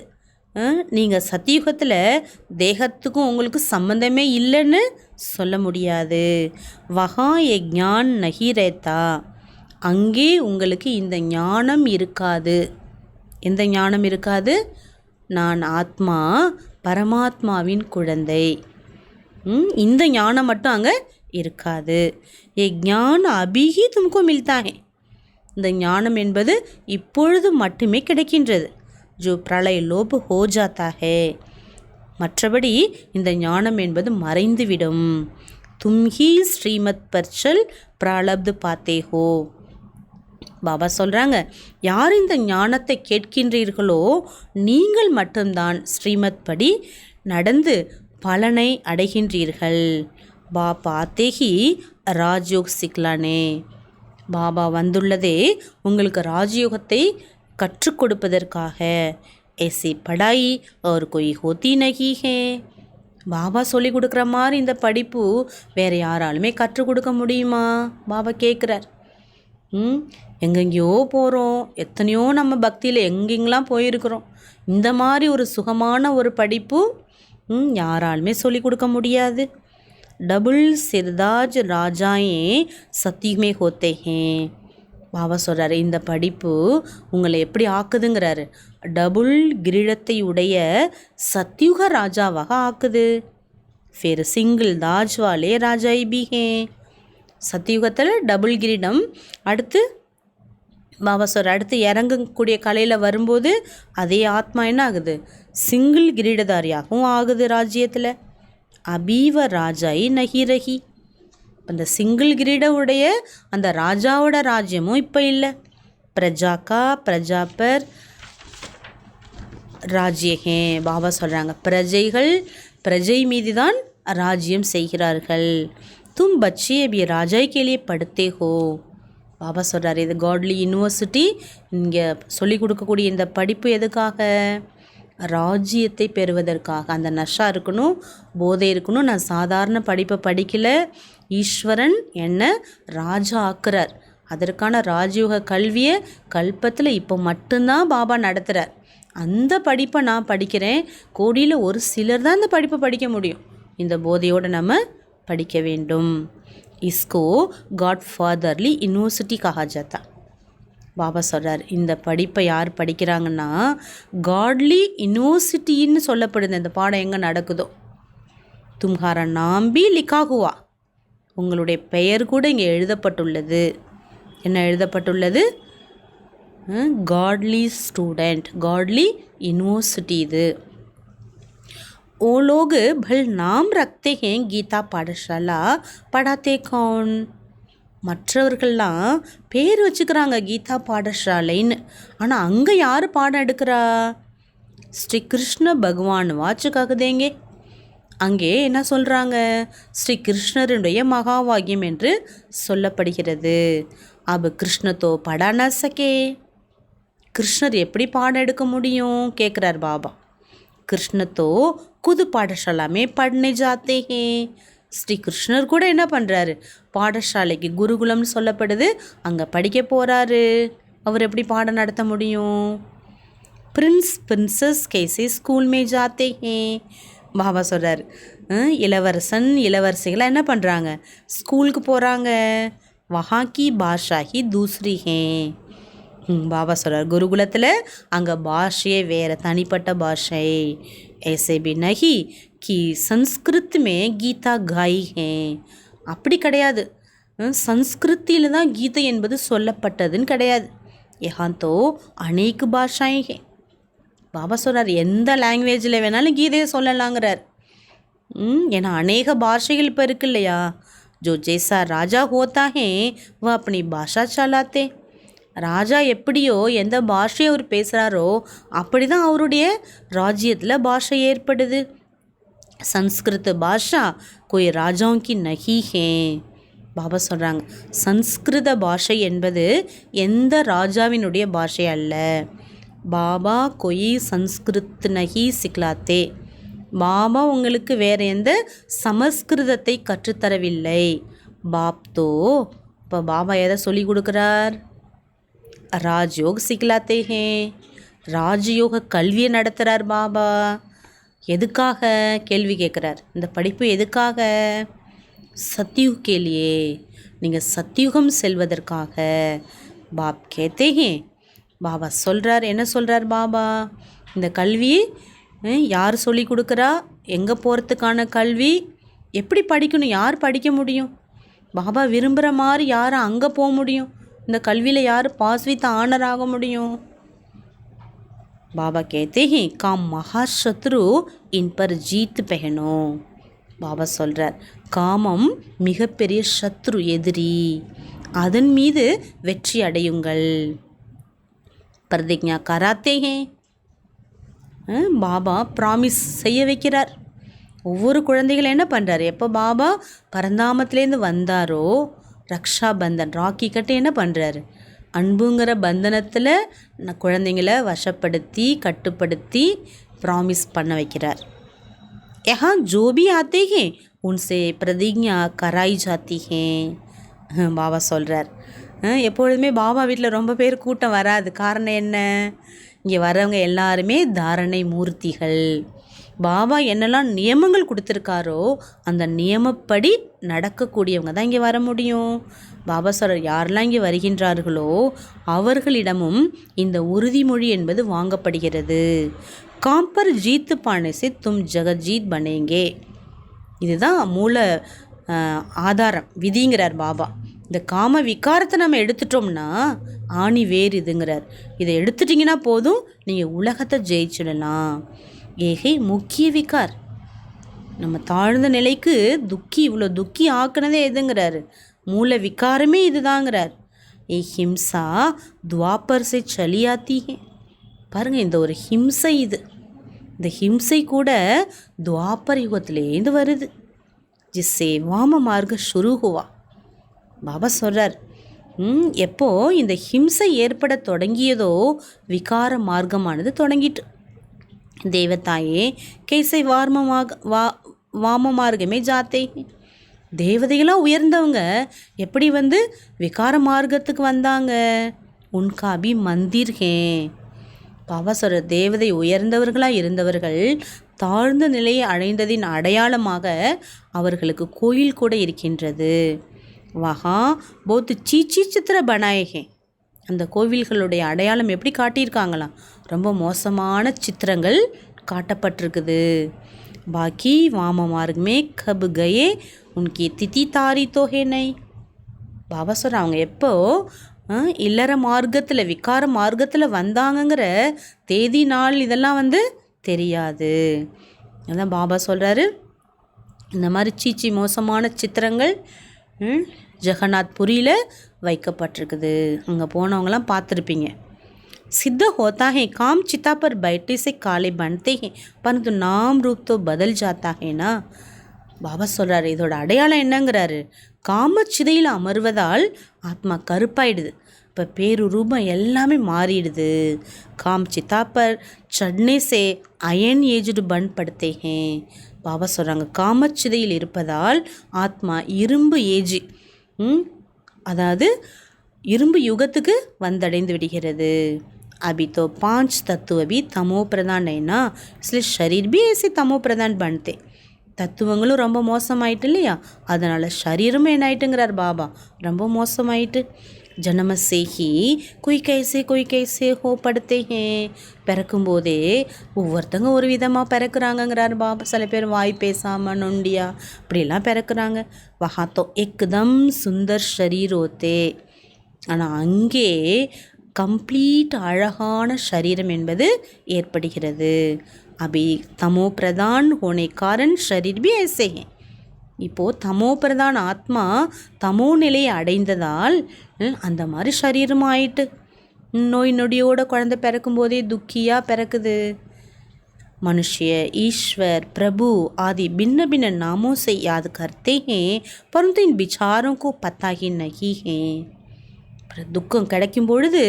நீங்கள் சத்தியுகத்தில் தேகத்துக்கும் உங்களுக்கு சம்பந்தமே இல்லைன்னு சொல்ல முடியாது. வஹா ஏ ஞான் நஹி ரேத்தா, அங்கே உங்களுக்கு இந்த ஞானம் இருக்காது. எந்த ஞானம் இருக்காது? நான் ஆத்மா, பரமாத்மாவின் குழந்தை. இந்த ஞானம் மட்டும் அங்கே இருக்காது. ஏ ஞான அபிஹி தும்கோ மில்தாகே, இந்த ஞானம் என்பது இப்பொழுது மட்டுமே கிடைக்கின்றது. ஜோ பிரளய லோப் ஹோ ஜாத்தா ஹே, மற்றபடி இந்த ஞானம் என்பது மறைந்துவிடும். தும்ஹி ஸ்ரீமத் பர்ச்சல் பிராலப்து பாத்தே ஹோ. பாபா சொல்கிறாங்க, யார் இந்த ஞானத்தை கேட்கின்றீர்களோ நீங்கள் மட்டும்தான் ஸ்ரீமத் படி நடந்து பலனை அடைகின்றீர்கள். பாபா ஆத்தேஹி ராஜயோக் சிக்லானே, பாபா வந்துள்ளதே உங்களுக்கு ராஜயோகத்தை கற்றுக் கொடுப்பதற்காக. ऐसी पढ़ाई और कोई होती नहीं है. பாபா சொல்லி கொடுக்குற மாதிரி இந்த படிப்பு வேறு யாராலுமே கற்றுக் கொடுக்க முடியுமா? பாபா கேட்குறார். எங்கெங்கேயோ போகிறோம், எத்தனையோ நம்ம பக்தியில் எங்கெங்கெல்லாம் போயிருக்கிறோம். இந்த மாதிரி ஒரு சுகமான ஒரு படிப்பு யாராலுமே சொல்லி கொடுக்க முடியாது. டபுள் சிர்தாஜ் ராஜாயே சத்தியுமே ஹோத்தே ஹே. பாபா சொல்கிறாரு, இந்த படிப்பு உங்களை எப்படி ஆக்குதுங்கிறாரு. டபுள் கிரீடத்தை உடைய சத்யுக ராஜாவாக ஆக்குது. ஃபிர் சிங்கிள் தாஜ் வாலே ராஜாய் பி ஹே. சத்தியுகத்தில் டபுள் கிரீடம், அடுத்து பாபா சொல்கிற அடுத்து இறங்கக்கூடிய கலையில் வரும்போது அதே ஆத்மா என்ன ஆகுது? சிங்கிள் கிரீடதாரியாகவும் ஆகுது ராஜ்யத்தில். அபீவ ராஜாய் நஹி ரஹி, அந்த சிங்கிள் கிரீட உடைய அந்த ராஜாவோட ராஜ்யமும் இப்போ இல்லை. பிரஜாக்கா பிரஜாப்பர் ராஜ்யஹே. பாபா சொல்கிறாங்க, பிரஜைகள் பிரஜை மீது தான் ராஜ்யம் செய்கிறார்கள். தும் பச்சே அபி ராஜாய் கேலியே படுத்தே ஹோ. பாபா சொல்கிறார், இது காட்லி யூனிவர்சிட்டி, இங்கே சொல்லிக் கொடுக்கக்கூடிய இந்த படிப்பு எதுக்காக? ராஜ்யத்தை பெறுவதற்காக. அந்த நஷா இருக்கணும், போதை இருக்கணும். நான் சாதாரண படிப்பை படிக்கலை, ஈஸ்வரன் என்ன ராஜா ஆக்குறார். அதற்கான ராஜயோக கல்வியை கல்பத்தில் இப்போ மட்டும்தான் பாபா நடத்துகிறார். அந்த படிப்பை நான் படிக்கிறேன். கோடியில் ஒரு சிலர் தான் இந்த படிப்பை படிக்க முடியும். இந்த போதையோடு நம்ம படிக்க வேண்டும். இஸ்கோ காட் ஃபாதர்லி யூனிவர்சிட்டி கஹா ஜாத்தா. பாபா சொல்கிறார், இந்த படிப்பை யார் படிக்கிறாங்கன்னா காட்லி யூனிவர்சிட்டின்னு சொல்லப்படுது. இந்த பாடம் எங்கே நடக்குதோ, தும்ஹாரா நாம்பி லிக்கா ஹுவா, உங்களுடைய பெயர் கூட இங்கே எழுதப்பட்டுள்ளது. என்ன எழுதப்பட்டுள்ளது? காட்லி ஸ்டூடெண்ட், காட்லி யூனிவர்சிட்டி இது. ओ लोग भल नाम रखते हैं गीता पाठशाला, पढ़ाते कौन? மற்றவர்கள்லாம் பேர் வச்சுக்கிறாங்க கீதா பாடசாலைன்னு. ஆனால் அங்கே யார் பாடம் எடுக்கிறா? ஸ்ரீ கிருஷ்ண பகவான் வாச்சுக்காகுதேங்க. அங்கே என்ன சொல்கிறாங்க? ஸ்ரீ கிருஷ்ணருடைய மகாவாக்கியம் என்று சொல்லப்படுகிறது. அப் கிருஷ்ணத்தோ படான சகே, கிருஷ்ணர் எப்படி பாடம் எடுக்க முடியும் கேட்குறார் பாபா. கிருஷ்ணத்தோ குது பாடசாலாமே படனே ஜாத்தே ஹே. ஸ்ரீ கிருஷ்ணர் கூட என்ன பண்ணுறாரு? பாடசாலைக்கு குருகுலம்னு சொல்லப்படுது, அங்கே படிக்க போகிறாரு. அவர் எப்படி பாடம் நடத்த முடியும்? பிரின்ஸ் பிரின்சஸ் கேசே ஸ்கூல் மே ஜாத்தே ஹே. பாபா சொல்கிறார், இளவரசன் இளவரசிகளாக என்ன பண்ணுறாங்க? ஸ்கூலுக்கு போகிறாங்க. வஹாக்கி பாஷாஹி தூஸ்ரி ஹே. பாபா சொல்கிறார், குருகுலத்தில் அங்கே பாஷையே வேறு, தனிப்பட்ட பாஷை. ऐसे भी नहीं कि संस्कृत में गीता गाई है. அப்படி கிடையாது. சன்ஸ்கிருத்தியில் தான் கீதை என்பது சொல்லப்பட்டதுன்னு கிடையாது. ஏகாந்தோ அநேக பாஷாய் ஹே. பாபா சொல்கிறார், எந்த லாங்குவேஜில் வேணாலும் கீதையை சொல்லலாங்கிறார். ஏன்னா அநேக பாஷைகள் இப்போ இருக்கு இல்லையா? ஜோ ஜெய்சா ராஜா ஹோத்தா ஹே வ அப்பனி பாஷா சலாத்தே. ராஜா எப்படியோ எந்த பாஷையை அவர் பேசுகிறாரோ அப்படி தான் அவருடைய ராஜ்யத்தில் பாஷை ஏற்படுது. சன்ஸ்கிருத பாஷா கோய் ராஜாவுக்கு நஹி ஹே. பாபா சொல்கிறாங்க, சன்ஸ்கிருத பாஷை என்பது எந்த ராஜாவினுடைய பாஷை அல்ல. பாபா கொய் சன்ஸ்கிருத் நஹி சிக்லாத்தே. பாபா உங்களுக்கு வேற எந்த சமஸ்கிருதத்தை கற்றுத்தரவில்லை. பாப்தோ இப்போ பாபா எதை சொல்லி கொடுக்குறார்? ராஜயோக் சிக்கலாத்தே ஹே. ராஜயோக கல்வியை நடத்துகிறார் பாபா. எதுக்காக கேள்வி கேட்குறார்? இந்த படிப்பு எதுக்காக? சத்யுக் கேலியே, நீங்கள் சத்யுகம் செல்வதற்காக. பாப் கேத்தே ஹே. பாபா சொல்கிறார். என்ன சொல்கிறார் பாபா? இந்த கல்வி யார் சொல்லி கொடுக்குறா? எங்கே போகிறதுக்கான கல்வி? எப்படி படிக்கணும்? யார் படிக்க முடியும்? பாபா விரும்புகிற மாதிரி யார் அங்கே போக முடியும்? இந்த கல்வியில் யார் பாஸ் வித் ஆனர் ஆக முடியும்? பாபா கேத்தே ஹே காம் மகாசத்ரு இன் பர் ஜீத் பெஹனோ. பாபா சொல்கிறார், காமம் மிகப்பெரிய சத்ரு, எதிரி. அதன் மீது வெற்றி அடையுங்கள். பிரதிஜ்ஞா கராத்தே ஹே. பாபா ப்ராமிஸ் செய்ய வைக்கிறார். ஒவ்வொரு குழந்தைகள் என்ன பண்ணுறாரு? எப்போ பாபா பரந்தாமத்துலேருந்து வந்தாரோ, ரக்ஷா பந்தன் ராக்கி கட்டு என்ன பண்ணுறாரு? அன்புங்கிற பந்தனத்தில் குழந்தைங்களை வசப்படுத்தி கட்டுப்படுத்தி ப்ராமிஸ் பண்ண வைக்கிறார். யஹா ஜோ பி ஆத்தே ஹே உன்சே பிரதிஜ்ஞா கராய் ஜாத்தி ஹே. பாபா சொல்கிறார், எப்பொழுதுமே பாபா வீட்டில் ரொம்ப பேர் கூட்டம் வராது. காரணம் என்ன? இங்கே வரவங்க எல்லாருமே தாரணை மூர்த்திகள். பாபா என்னெல்லாம் நியமங்கள் கொடுத்துருக்காரோ அந்த நியமப்படி நடக்கக்கூடியவங்க தான் இங்கே வர முடியும். பாபா சொல்கிறார், யாரெல்லாம் இங்கே வருகின்றார்களோ அவர்களிடமும் இந்த உறுதிமொழி என்பது வாங்கப்படுகிறது. காம்பர் ஜீத்து பானே சே தும் ஜெகஜீத் பனேங்கே. இதுதான் மூல ஆதாரம், விதிங்கிறார் பாபா. இந்த காம விகாரத்தை நம்ம எடுத்துட்டோம்னா ஆணி வேறு இதுங்கிறார். இதை எடுத்துட்டிங்கன்னா போதும், நீங்கள் உலகத்தை ஜெயிச்சிடலாம். ஏகை முக்கிய விகார். நம்ம தாழ்ந்த நிலைக்கு துக்கி, இவ்வளோ துக்கி ஆக்குனதே எதுங்கிறாரு? மூல விகாரமே இதுதாங்கிறார். ஏ ஹிம்சா துவாப்பர் சே சலி ஆத்தி ஹே. பாருங்கள், இந்த ஒரு ஹிம்சை, இந்த ஹிம்சை கூட துவாப்பர் யுகத்திலேருந்து வருது. ஜிஸ்ஸே வாம மார்க்க ஷுரு ஹுவா. பாபா சொல்கிறார், எப்போ இந்த ஹிம்சை ஏற்பட தொடங்கியதோ விகார மார்க்கமானது தொடங்கிட்டு. தேவதாயே கேசை வாம மார்க்கமே ஜாத்தே. தேவதைகளாக உயர்ந்தவங்க எப்படி விகார மார்க்கத்துக்கு வந்தாங்க? உன்கா அபி மந்திர் ஹே. பாபா சொல்கிற, தேவதை உயர்ந்தவர்களாக இருந்தவர்கள் தாழ்ந்த நிலையை அடைந்ததின் அடையாளமாக அவர்களுக்கு கோயில் கூட இருக்கின்றது. வஹா போத்து சீச்சி சித்திர பனாயகே. அந்த கோவில்களுடைய அடையாளம் எப்படி காட்டியிருக்காங்களாம்? ரொம்ப மோசமான சித்திரங்கள் காட்டப்பட்டிருக்குது. பாக்கி வாம மார்க்கமே கப் கயே உன்கி திதி தாரி தோஹே நை. பாபா சொல்கிற, அவங்க எப்போ இல்லற மார்க்கத்தில் விகார மார்க்கத்தில் வந்தாங்கங்கிற தேதி நாள் இதெல்லாம் தெரியாது. அதான் பாபா சொல்கிறாரு, இந்த மாதிரி சீச்சி மோசமான சித்திரங்கள் ஜெகநாத் புரியில் வைக்கப்பட்டிருக்குது. அங்கே போனவங்களாம் பார்த்துருப்பீங்க. सिद्ध होता है काम चिता पर बैठने से काले बनते हैं परंतु नाम रूप तो बदल जाता है ना. பாபா சொல்கிறாரு, இதோட அடையாளம் என்னங்கிறாரு? காமச்சிதையில் அமர்வதால் ஆத்மா கருப்பாயிடுது. இப்போ பேரு ரூபம் எல்லாமே மாறிடுது. காம் சித்தா பர் சட்னே சே அயன் ஏஜ்டு பன் படுத்தே ஹே. பாபா சொல்கிறாங்க, காமச்சிதையில் இருப்பதால் ஆத்மா இரும்பு ஏஜ், அதாவது இரும்பு யுகத்துக்கு வந்தடைந்து விடுகிறது. अभी तो 5 तत्व भी तमो प्रधान है ना, इसलिए शरीर भी ऐसे तमो प्रधान बनते. தத்துவங்களும் ரொம்ப மோசமாயிட்டு இல்லையா? அதனால் சரீரமும் என்ன ஆயிட்டுங்கிறார் பாபா, ரொம்ப மோசமாயிட்டு. ஜனம சேஹி கொய் கைசே ஹோ படுத்தே ஹே. பிறக்கும்போதே ஒவ்வொருத்தங்க ஒரு விதமாக பிறக்குறாங்கங்கிறார் பாபா. சில பேர் வாய் பேசாமல் நொண்டியா அப்படிலாம் பிறக்குறாங்க. வஹாத்தோ எக்தம் சுந்தர் ஷரீரோத்தே. ஆனால் அங்கே கம்ப்ளீட் அழகான சரீரம் என்பது ஏற்படுகிறது. அபி தமோ பிரதான் ஹோனே காரன் ஷரீர் பி ஐசே ஹே. இப்போது தமோ பிரதான் ஆத்மா தமோ நிலையை அடைந்ததால் அந்த மாதிரி சரீரம் ஆயிட்டு நோய் நொடியோட குழந்தை பிறக்கும்போதே துக்கியாக பிறக்குது. मनुष्य ईश्वर प्रभु आदि भिन्न भिन्न नामों से याद करते हैं परंतु इन विचारों को पता ही नहीं है. ஒரு துக்கம் கிடைக்கும் பொழுது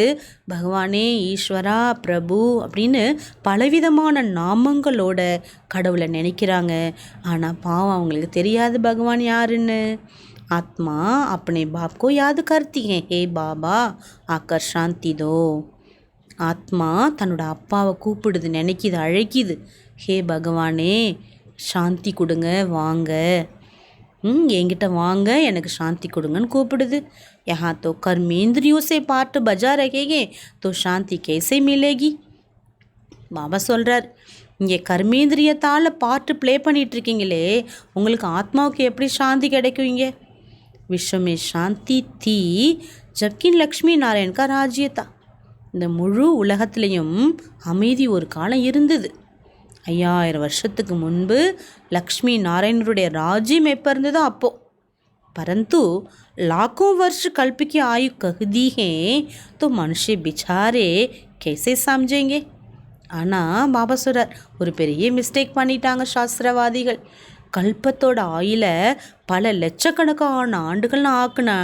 பகவானே, ஈஸ்வரா, பிரபு அப்படின்னு பலவிதமான நாமங்களோட கடவுளை நினைக்கிறாங்க. ஆனால் பாவம் அவங்களுக்கு தெரியாது பகவான் யாருன்னு. ஆத்மா अपने बाप को याद करती है, हे பாபா आकर शांति दो. ஆத்மா தன்னோட அப்பாவை கூப்பிடுது, நினைக்கிது, அழைக்கிது. ஹே பகவானே, சாந்தி கொடுங்க, வாங்க, என்கிட்ட வாங்க, எனக்கு சாந்தி கொடுங்கன்னு கூப்பிடுது. யஹா தோ கர்மேந்திரியோ சே பாட்டு பஜா ரகேகே தோ சாந்தி கேசே மிலேகி. பாபா சொல்கிறார், இங்கே கர்மேந்திரியத்தால் பாட்டு ப்ளே பண்ணிகிட்ருக்கீங்களே, உங்களுக்கு ஆத்மாவுக்கு எப்படி சாந்தி கிடைக்கும்? இங்கே विश्व में शांति थी जबकि लक्ष्मी नारायण का राज्य था. இந்த முழு உலகத்திலையும் அமைதி ஒரு காலம் இருந்தது. 5000 வருஷத்துக்கு முன்பு லக்ஷ்மி நாராயணருடைய ராஜ்யம் எப்போ இருந்ததோ அப்போ. परंतु लाखों वर्ष कल्प की आयु कह दी है तो मनुष्य बिचारे कैसे समझेंगे. ஆனால் பாபா சொல்கிறார், ஒரு பெரிய மிஸ்டேக் பண்ணிட்டாங்க சாஸ்திரவாதிகள். கல்பத்தோட ஆயில பல லட்சக்கணக்கான ஆண்டுகள்னு ஆக்குனா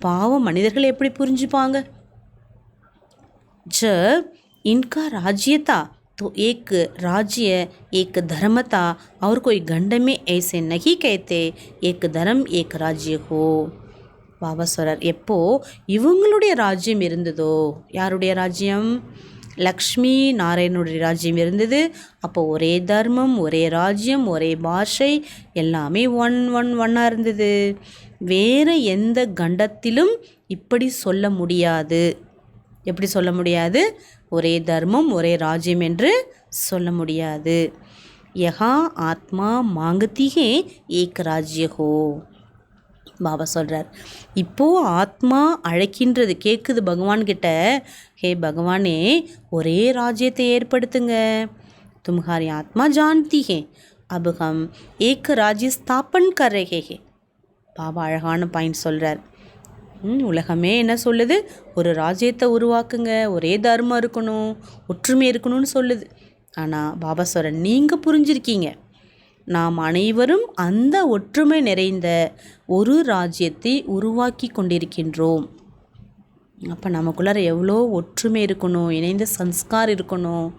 பாவம் மனிதர்கள் எப்படி புரிஞ்சுப்பாங்க? जब इनका राज्य था तो एक राज्य एक धर्म था और कोई गंड में ऐसे नहीं कहते एक धर्म एक राज्य हो. பாபா சொல்கிறார், எப்போ இவங்களுடைய ராஜ்யம் இருந்ததோ, யாருடைய ராஜ்யம்? லக்ஷ்மி நாராயணனுடைய ராஜ்யம் இருந்தது. அப்போ ஒரே தர்மம், ஒரே ராஜ்யம், ஒரே பாஷை, எல்லாமே ஒன்னாக இருந்தது. வேறு எந்த கண்டத்திலும் இப்படி சொல்ல முடியாது. எப்படி சொல்ல முடியாது? ஒரே தர்மம், ஒரே ராஜ்யம் என்று சொல்ல முடியாது. யஹா ஆத்மா மாங்கத்தி ஹே ஏக் ராஜ்ய ஹோ. பாபா சொல்கிறார், இப்போது ஆத்மா அழைக்கின்றது, கேட்குது பகவான்கிட்ட, ஹே பகவானே, ஒரே ராஜ்யத்தை ஏற்படுத்துங்க. तुम्हारी ஆத்மா जानती है अब हम एक राज्य स्थापन कर रहे हैं. பாபா அழகான பாயிண்ட் சொல்கிறார். உலகமே என்ன சொல்லுது? ஒரு ராஜ்யத்தை உருவாக்குங்க, ஒரே தர்மம் இருக்கணும், ஒற்றுமை இருக்கணும்னு சொல்லுது. ஆனால் பாபா சொல்கிற, நீங்கள் புரிஞ்சிருக்கீங்க, நாம் அனைவரும் அந்த ஒற்றுமை நிறைந்த ஒரு ராஜ்யத்தை உருவாக்கி கொண்டிருக்கின்றோம். அப்போ நமக்குள்ளார எவ்வளோ ஒற்றுமை இருக்கணும், இணைந்த சன்ஸ்கார் இருக்கணும்,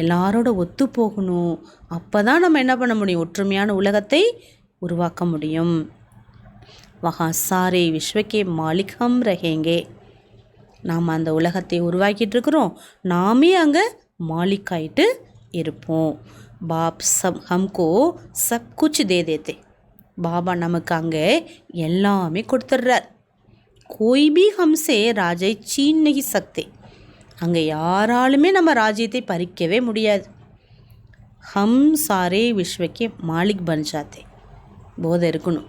எல்லாரோட ஒத்து போகணும். அப்போ தான் நம்ம என்ன பண்ண முடியும்? ஒற்றுமையான உலகத்தை உருவாக்க முடியும். வஹா சாரே விஸ்வக்கே மாலிக் ஹம் ரஹேங்கே. நாம் அந்த உலகத்தை உருவாக்கிட்டு இருக்கிறோம், நாமே அங்கே மாலிக்காயிட்டு இருப்போம். பாப் சப் ஹம்கோ சப் குச் தே தேத்தே. பாபா நமக்கு அங்கே எல்லாமே கொடுத்துட்றார். கோய் பி ஹம்சே ராஜை சீன் நஹி சக்தே. அங்கே யாராலுமே நம்ம ராஜ்யத்தை பறிக்கவே முடியாது. ஹம் சாரே விஸ்வக்கே மாலிக் பன் ஜாத்தே. போதை இருக்கணும்.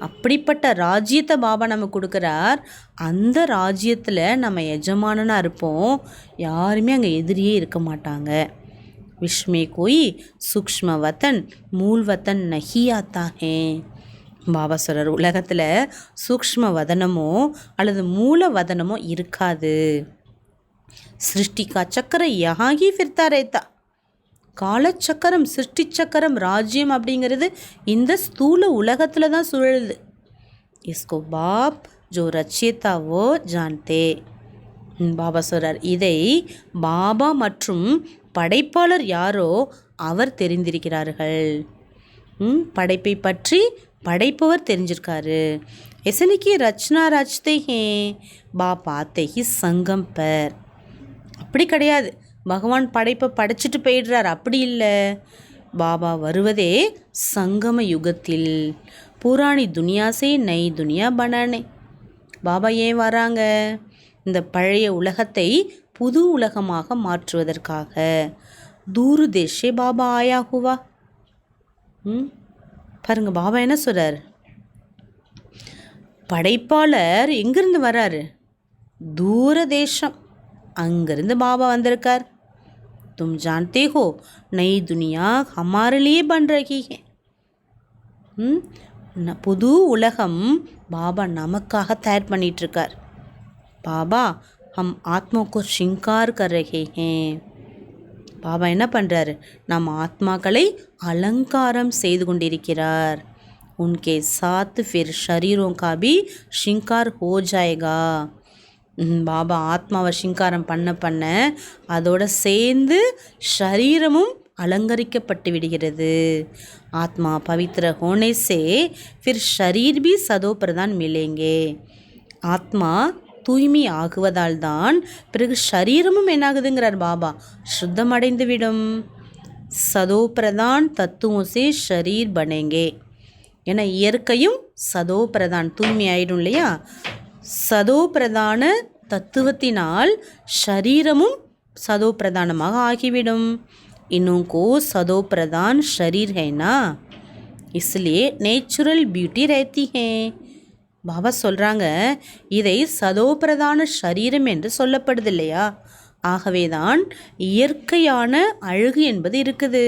அப்படிப்பட்ட ராஜ்யத்தை பாபா நமக்கு கொடுக்குறார். அந்த ராஜ்யத்தில் நம்ம எஜமானனாக இருப்போம். யாருமே அங்கே எதிரியே இருக்க மாட்டாங்க. विश्व में कोई सूक्ष्म वतन मूल वतन नहीं आता है. பாபா சொல்கிறார், உலகத்தில் சூக்ஷ்ம வதனமோ அல்லது மூல வதனமோ இருக்காது. சிருஷ்டிகா சக்கர யஹாகி ஃபிர்தா ரேத்தா. காலச்சக்கரம், சிருஷ்டி சக்கரம், ராஜ்யம் அப்படிங்கிறது இந்த ஸ்தூல உலகத்தில் தான் சுழலுது. இஸ்கோ பாப் ஜோ ரச்சியதா வோ ஜான்தே. பாபா சொல்கிறார், இதை பாபா மற்றும் படைப்பாளர் யாரோ அவர் தெரிந்திருக்கிறார்கள். படைப்பை பற்றி படைப்பவர் தெரிஞ்சிருக்காரு. எசனிக்கு ரச்சனா ரச்சத்தை ஹே பாப் ஆத்தை ஹி சங்கம் பர். அப்படி கிடையாது, பகவான் படைப்பை படைச்சிட்டு போயிடுறார், அப்படி இல்லை. பாபா வருவதே சங்கம யுகத்தில். புராணி துனியாசே நை துனியா பனானே. பாபா ஏன் வராங்க? இந்த பழைய உலகத்தை புது உலகமாக மாற்றுவதற்காக. தூரு தேஷே பாபா ஆயா ஹுவா. பாருங்க, பாபா என்ன சொல்கிறார்? படைப்பாளர் எங்கிருந்து வராரு? தூர தேசம், அங்கிருந்து பாபா வந்திருக்கார். தும் ஜான்தே ஹோ நई दुनिया हमारे लिए बन रही है. புது உலகம் பாபா நமக்காக தயார் பண்ணிகிட்ருக்கார். பாபா हम आत्मा को श्रृंगार कर रहे हैं. பாபா என்ன பண்ணுறாரு? நம்ம ஆத்மாக்களை அலங்காரம் செய்து கொண்டிருக்கிறார். उनके साथ फिर शरीरों का भी श्रृंगार हो जाएगा. பாபா ஆத்மாவை ஷிங்காரம் பண்ண பண்ண அதோட சேர்ந்து ஷரீரமும் अलंकरिக்கப்பட்டு விடுகிறது. ஆத்மா பவித்ர होने से फिर शरीर भी सदो प्रधान मिलेंगे. ஆத்மா தூய்மை ஆகுவதால் தான் பிறகு ஷரீரமும் என்னாகுதுங்கிறார் பாபா, சுத்தமடைந்து விடும். சதோ பிரதான் தத்துவம் சே ஷரீர் பனேங்கே. ஏன்னா இயற்கையும் சதோ பிரதான் தூய்மை ஆயிடும் இல்லையா. சதோ பிரதான தத்துவத்தினால் ஷரீரமும் சதோ பிரதானமாக ஆகிவிடும். இன்னும் को सदो प्रधान शरीर है ना, इसलिए नेचुरल ब्यूटी रहती है. பாபா சொல்கிறாங்க, இதை சதோ பிரதான ஷரீரம் என்று சொல்லப்படுது இல்லையா, ஆகவே தான் இயற்கையான அழகு என்பது இருக்குது.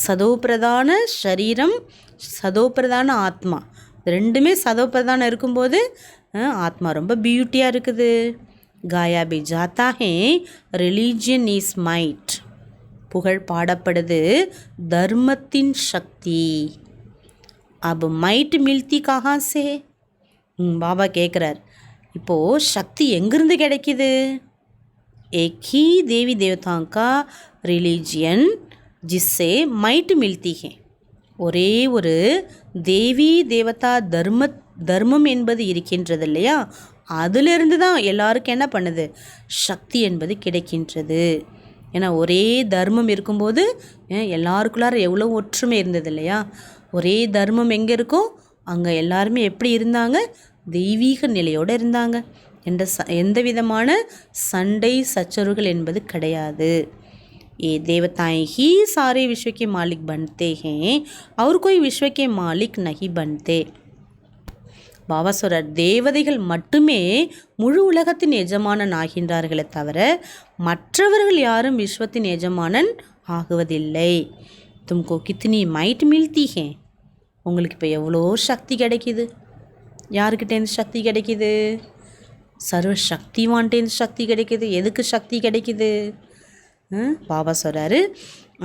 சதோ பிரதான ஷரீரம், சதோ பிரதான ஆத்மா, ரெண்டுமே சதோ பிரதானம் இருக்கும்போது ஆத்மா ரொம்ப பியூட்டியாக இருக்குது. காயா பி ஜாத்தா ஹே ரிலீஜியன் இஸ் மைட். புகழ் பாடப்படுது தர்மத்தின் சக்தி. अब மைட் மில்தி கஹா சே. பாபா கேட்குறார், இப்போது சக்தி எங்கிருந்து கிடைக்கிது? एक ही देवी देवताओं का रिलीजियन जिससे மைட் மில்தி है. ஒரே ஒரு தேவி தேவதா தர்மம் என்பது இருக்கின்றது இல்லையா, அதிலிருந்து தான் எல்லாருக்கும் என்ன பண்ணுது, சக்தி என்பது கிடைக்கின்றது. ஏன்னா ஒரே தர்மம் இருக்கும்போது எல்லாருக்குள்ளார எவ்வளோ ஒற்றுமை இருந்தது இல்லையா. ஒரே தர்மம் எங்கே இருக்கோ அங்கே எல்லாருமே எப்படி இருந்தாங்க, தெய்வீக நிலையோடு இருந்தாங்க. எந்த விதமான சண்டை சச்சரவுகள் என்பது கிடையாது. ये देवताएं ही सारे विश्व के मालिक बनते हैं और कोई विश्व के मालिक नहीं बनते. பாபா சொல்றார், தேவதைகள் மட்டுமே முழு உலகத்தின் எஜமானன் ஆகின்றார்களே தவிர மற்றவர்கள் யாரும் விஸ்வத்தின் எஜமானன் ஆகுவதில்லை. தும்கோ கித்னி மைட் மில்தி ஹே. உங்களுக்கு இப்போ எவ்வளோ சக்தி கிடைக்கிது. யாருக்கிட்டேருந்து சக்தி கிடைக்கிது? சர்வ சக்திவான்ட்டேருந்து சக்தி கிடைக்கிது. எதுக்கு சக்தி கிடைக்கிது? பாபா சொல்கிறாரு,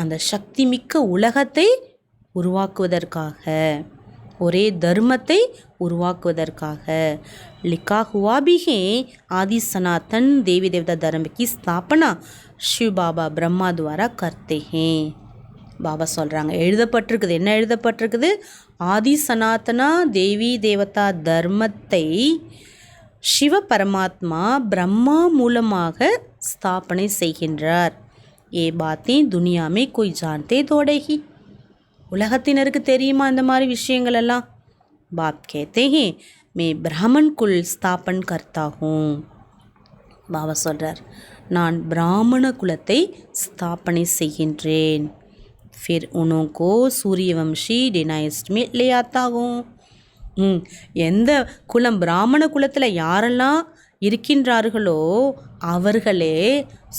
அந்த சக்தி மிக்க உலகத்தை உருவாக்குவதற்காக, ஒரே தர்மத்தை உருவாக்குவதற்காக. लिखा हुआ भी है आदि सनातन देवी देवता धर्म की स्थापना शिव बाबा ब्रह्मा द्वारा करते हैं. பாபா சொல்கிறாங்க, எழுதப்பட்டிருக்குது. என்ன எழுதப்பட்டிருக்குது? ஆதி சனாத்தனா தேவி தேவதா தர்மத்தை சிவ பரமாத்மா பிரம்மா மூலமாக ஸ்தாபனை செய்கின்றார். ஏ பாத்தே துனியாமே कोई जानते थोड़े ही. உலகத்தினருக்கு தெரியுமா இந்த மாதிரி விஷயங்கள் எல்லாம்? बाप कहते हैं मैं ब्राह्मण कुल स्थापन करता हूँ. பாபா சொல்கிறார், நான் பிராமண குலத்தை ஸ்தாபனை செய்கின்றேன். फिर उनको सूर्यवंशी डिनाइस्ट में ले आता हूँ. எந்த குலம், பிராமண குலத்தில் யாரெல்லாம் இருக்கின்றார்களோ அவர்களே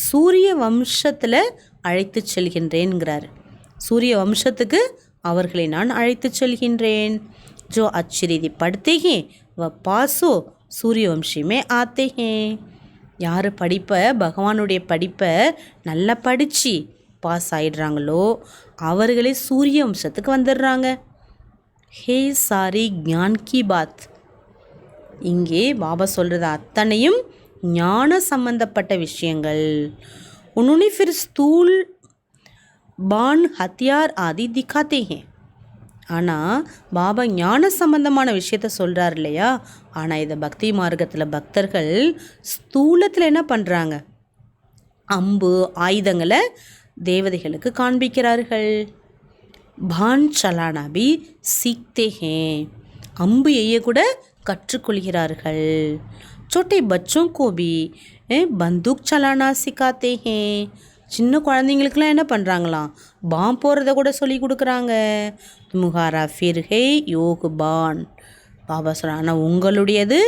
சூரிய வம்சத்தில் அழைத்து செல்கின்றேன்கிறார். சூரிய வம்சத்துக்கு அவர்களை நான் அழைத்து செல்கின்றேன். जो अच्छी रीति पढ़ते हैं वह पासो सूर्यवंशी में आते हैं. யார் படிப்பை, பகவானுடைய படிப்பை நல்லா படித்து பாஸ் ஆகிடுறாங்களோ அவர்களே சூரிய வம்சத்துக்கு வந்துடுறாங்க. ஹே சாரி ஞான் கி பாத். இங்கே பாபா சொல்கிறது அத்தனையும் ஞான சம்பந்தப்பட்ட விஷயங்கள். उन्होंने फिर स्थूल बाण हथियार आदि दिखाते हैं. ஆனால் பாபா ஞான சம்பந்தமான விஷயத்த சொல்கிறார் இல்லையா. ஆனால் இதை பக்தி மார்க்கத்தில் பக்தர்கள் ஸ்தூலத்தில் என்ன பண்ணுறாங்க, அம்பு ஆயுதங்களை தேவதைகளுக்கு காண்பிக்கிறார்கள். பான் சலானா பி சீக்தே ஹே. அம்பு எய்ய கூட கற்றுக்கொள்கிறார்கள். छोटे बच्चों को भी बंदूक चलाना सिखाते हैं. சின்ன குழந்தைங்களுக்கெல்லாம் என்ன பண்ணுறாங்களாம், பாம் போடுறத கூட சொல்லி கொடுக்குறாங்க. முகாரா ஃபிர் ஹே யோக் பான். பாபா சொல்கிறாங்க, ஆனால் உங்களுடையது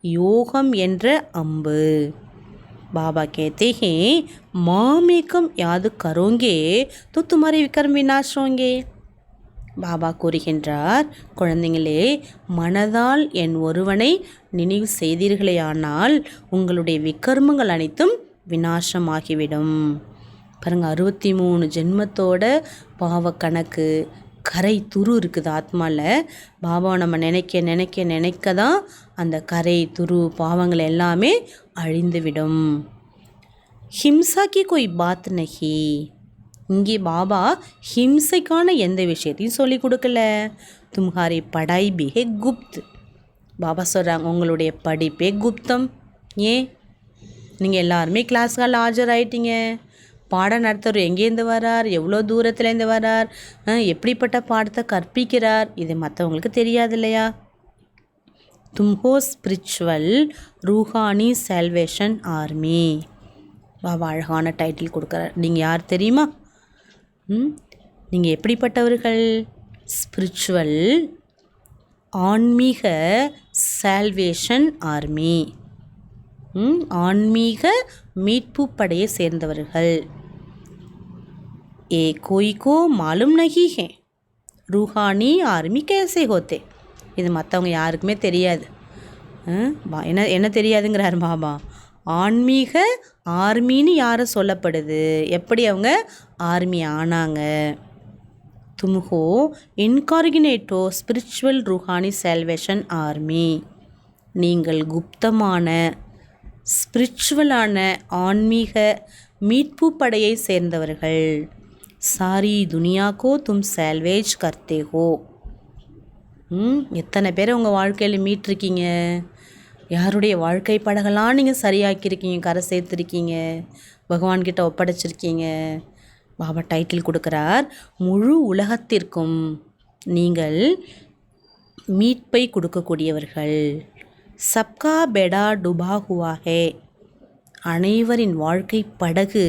யோகம் என்ற அம்பு. பாபா कहते हैं மாமேக்கம் யாது கரோங்கே तो तुम्हारे विक्रम विनाश होंगे. பாபா கூறுகின்றார், குழந்தைங்களே, மனதால் என் ஒருவனை நினைவு செய்தீர்களேயானால் உங்களுடைய விக்கர்மங்கள் அனைத்தும் விநாசமாகிவிடும். பாருங்கள், 63 ஜென்மத்தோட பாவ கணக்கு, கரை துரு இருக்குது ஆத்மாவில். பாபாவை நம்ம நினைக்க நினைக்க நினைக்க தான் அந்த கரை துரு பாவங்கள் எல்லாமே அழிந்துவிடும். ஹிம்சா கி கோய் பாத் நஹி. இங்கே பாபா ஹிம்சைக்கான எந்த விஷயத்தையும் சொல்லி கொடுக்கல. தும்ஹாரி படாய் பி ஹே குப்த். பாபா சொல்கிறாங்க உங்களுடைய படிப்பே குப்தம். ஏன் நீங்கள் எல்லாருமே கிளாஸ்களில் ஆஜராயிட்டீங்க. பாடம் நடத்துகிற எங்கேருந்து வரார், எவ்வளோ தூரத்துலேருந்து வரார், எப்படிப்பட்ட பாடத்தை கற்பிக்கிறார், இது மற்றவங்களுக்கு தெரியாது இல்லையா? தும்ஹோ ஸ்பிரிச்சுவல் ரூஹானி சால்வேஷன் ஆர்மி. பாபா அழகான டைட்டில் கொடுக்குறார். நீங்கள் யார் தெரியுமா? நீங்கள் எப்படிப்பட்டவர்கள்? ஸ்பிரிச்சுவல் ஆன்மீக சால்வேஷன் ஆர்மி, ஆன்மீக மீட்பு படையை சேர்ந்தவர்கள். ஏ கோய் கோ மாலும் நஹி ஹே ரூஹானி ஆர்மி கேசே ஹோத்தே. இது மற்றவங்க யாருக்குமே தெரியாது. என்ன தெரியாதுங்கிறார் பாபா. ஆன்மீக ஆர்மின்னு யாரை சொல்லப்படுது, எப்படி அவங்க ஆர்மி ஆனாங்க. தும்ஹோ இன்கார்கினேட்டோ ஸ்பிரிச்சுவல் ரூஹானி சால்வேஷன் ஆர்மி. நீங்கள் குப்தமான ஸ்பிரிச்சுவலான ஆன்மீக மீட்பு படையை சேர்ந்தவர்கள். சாரி துனியாக்கோ தும் சால்வேஜ் கர்த்தே ஹோ. எத்தனை பேரை உங்கள் வாழ்க்கையில் மீட்டிருக்கீங்க? யாருடைய வாழ்க்கை படகெல்லாம் நீங்கள் சரியாக்கியிருக்கீங்க, கரை சேர்த்துருக்கீங்க, பகவான்கிட்ட ஒப்படைச்சிருக்கீங்க. பாபா டைட்டில் கொடுக்குறார். முழு உலகத்திற்கும் நீங்கள் மீட்பை கொடுக்கக்கூடியவர்கள். சப்கா பெடா டுபா ஹுவா ஹே. அனைவரின் வாழ்க்கை படகு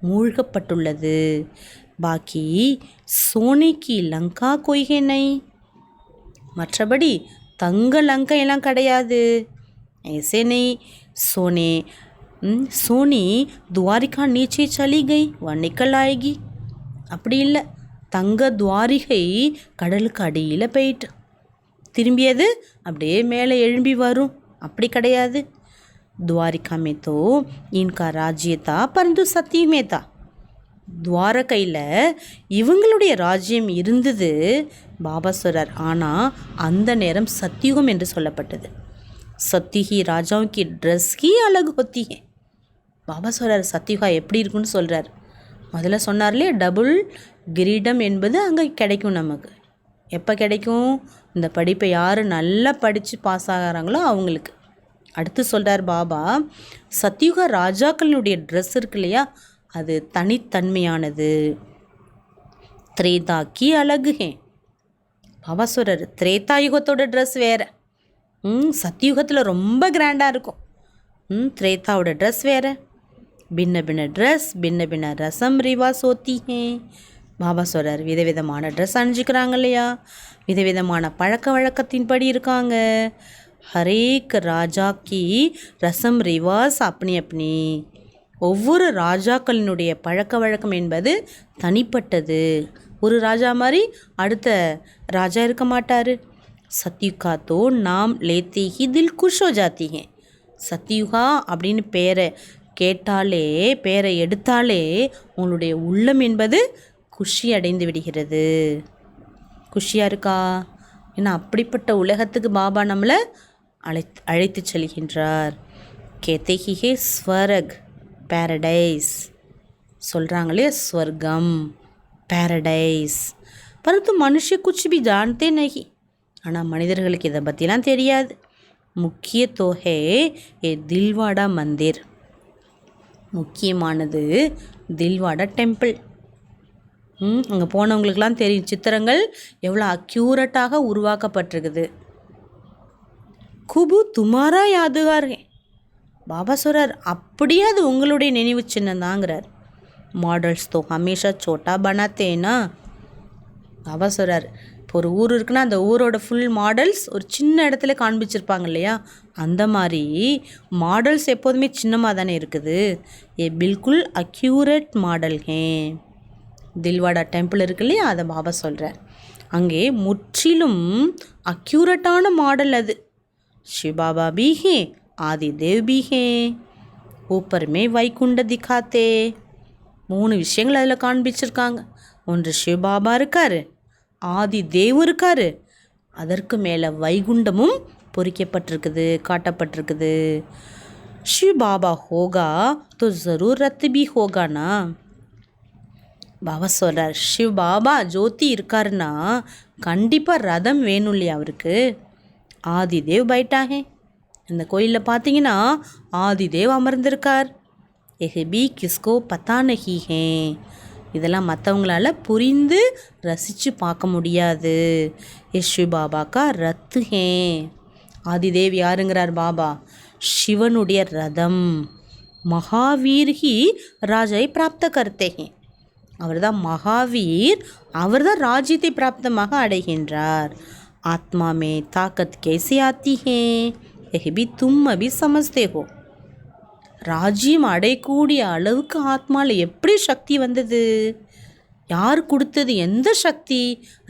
மூழ்கப்பட்டுள்ளது. பாக்கி சோனிக்கு லங்கா கொய்கே நை. மற்றபடி தங்க லங்கையெல்லாம் கிடையாது. ऐसे नहीं सोने சோனி துவாரிகா நீச்சே சலி கை வ நிக்கல் ஆயகி. அப்படி இல்லை, தங்க துவாரிகை கடலுக்கு அடியில் போயிட்டு திரும்பியது அப்படியே மேலே எழும்பி வரும், அப்படி கிடையாது. துவாரிகா மே தோ இன்கா ராஜ்யத்தா பரந்து சத்தியமேத்தா. துவாரகையில் இவங்களுடைய ராஜ்யம் இருந்தது பாபா சொல்றார். ஆனால் அந்த நேரம் சத்தியுகம் என்று சொல்லப்பட்டது. சத்தியி ராஜாவும் கி ட்ரெஸ் ஹி அலக் ஹோத்தி ஹே. பாபா சொல்கிறார் சத்தியுகா எப்படி இருக்குன்னு சொல்கிறார். முதல்ல சொன்னார்லே டபுள் கிரீடம் என்பது அங்கே கிடைக்கும். நமக்கு எப்போ கிடைக்கும்? இந்த படிப்பை யார் நல்லா படித்து பாஸ் ஆகிறாங்களோ அவங்களுக்கு. அடுத்து சொல்கிறார் பாபா, சத்தியுக ராஜாக்களினுடைய ட்ரெஸ் இருக்கு இல்லையா, அது தனித்தன்மையானது. திரேதாக்கி அழகு ஹே. பாபா சொல்கிறார் திரேதா யுகத்தோட ட்ரெஸ் வேறு, சத்தியுகத்தில் ரொம்ப கிராண்டாக இருக்கும். திரேதாவோட ட்ரெஸ் வேறு. பின்ன பின்ன ட்ரெஸ் பின்ன பின்ன ரசம் ரிவாஸ் ஹோத்தி ஹே. பாபா சொல்கிறார் விதவிதமான ட்ரெஸ் அணிஞ்சிக்கிறாங்க இல்லையா, விதவிதமான பழக்க வழக்கத்தின்படி இருக்காங்க. ஹரேக் ராஜா கி ரசம் ரிவாஸ் அப்பனி அப்பனி. ஒவ்வொரு ராஜாக்களினுடைய பழக்க வழக்கம் என்பது தனிப்பட்டது. ஒரு ராஜா மாதிரி அடுத்த ராஜா இருக்க மாட்டார். சத்யுகா தோ நாம் லேத்தி ஹி தில் குஷ் ஹோ ஜாத்தி ஹே. சத்யுகா அப்படின்னு பேரை கேட்டாலே, பேரை எடுத்தாலே உங்களுடைய உள்ளம் என்பது குஷி அடைந்து விடுகிறது. குஷியாக இருக்கா? ஏன்னா அப்படிப்பட்ட உலகத்துக்கு பாபா நம்மளை அழைத்து செல்கின்றார். கேத்தேஹி ஹே ஸ்வர்க் பேரடைஸ். சொல்கிறாங்களே ஸ்வர்க்கம் பேரடைஸ். பரந்து மனுஷ குச்சி பி ஜான்தே நஹி. ஆனால் மனிதர்களுக்கு இதை பற்றிலாம் தெரியாது. முக்கிய தோஹே ஏ தில்வாடா மந்திர். முக்கியமானது தில்வாடா டெம்பிள். அங்கே போனவங்களுக்கெல்லாம் தெரியும் சித்திரங்கள் எவ்வளோ அக்யூரட்டாக உருவாக்கப்பட்டிருக்குது. குபு துமாரா யாதுகார். பாபா சொல்கிறார் அப்படியே அது உங்களுடைய நினைவு சின்னம் தாங்கிறார். மாடல்ஸ் தோ ஹமேஷா சோட்டா பனாத்தேனா. பாபா சொல்கிறார் இப்போ ஒரு ஊர் இருக்குன்னா அந்த ஊரோட ஃபுல் மாடல்ஸ் ஒரு சின்ன இடத்துல காண்பிச்சிருப்பாங்க இல்லையா, அந்த மாதிரி மாடல்ஸ் எப்போதுமே சின்னமாக தானே இருக்குது. ஏ பில்குல் அக்யூரேட் மாடல் ஹே. தில்வாடா டெம்பிள் இருக்கு இல்லையா, அதை பாபா சொல்கிறார். அங்கே முற்றிலும் அக்யூரட்டான மாடல் அது. சிவபாபா பி ஹே ஆதி தேவ் பி ஹே ஊப்பர்மே வைகுண்ட திகாத்தே. 3 விஷயங்கள் அதில் காண்பிச்சிருக்காங்க. ஒன்று சிவபாபா இருக்கார், ஆதி தேவும் இருக்காரு, அதற்கு மேலே வைகுண்டமும் பொறிக்கப்பட்டிருக்குது, காட்டப்பட்டிருக்குது. शिव बाबा होगा तो ज़रूर रथ भी होगा ना. பாபா சொல்கிறார், சிவ் பாபா ஜோதி இருக்காருன்னா கண்டிப்பாக ரதம் வேணும் இல்லையா அவருக்கு. ஆதிதேவ் பைட்டாகே, இந்த கோயிலில் பார்த்தீங்கன்னா ஆதிதேவ் அமர்ந்திருக்கார். எஹபி கிஸ்கோ பத்தா நஹி ஹே, இதெல்லாம் மற்றவங்களால புரிந்து ரசித்து பார்க்க முடியாது. சிவ் பாபாக்கா ரத்து ஹே. ஆதிதேவ் யாருங்கிறார் பாபா? சிவனுடைய ரதம். மகாவீர் ஹி ராஜை பிராப்த கர்த்தே ஹே, அவர் தான் மகாவீர், அவர் தான் ராஜ்யத்தை பிராப்தமாக அடைகின்றார். ஆத்மா மே தாக்கத் கேசி ஆத்தி ஹே, எஹபி தும் அபி சமஸ்தே ஹோ. ராஜ்யம் அடையக்கூடிய அளவுக்கு ஆத்மாவில் எப்படி சக்தி வந்தது? யார் கொடுத்தது? எந்த சக்தி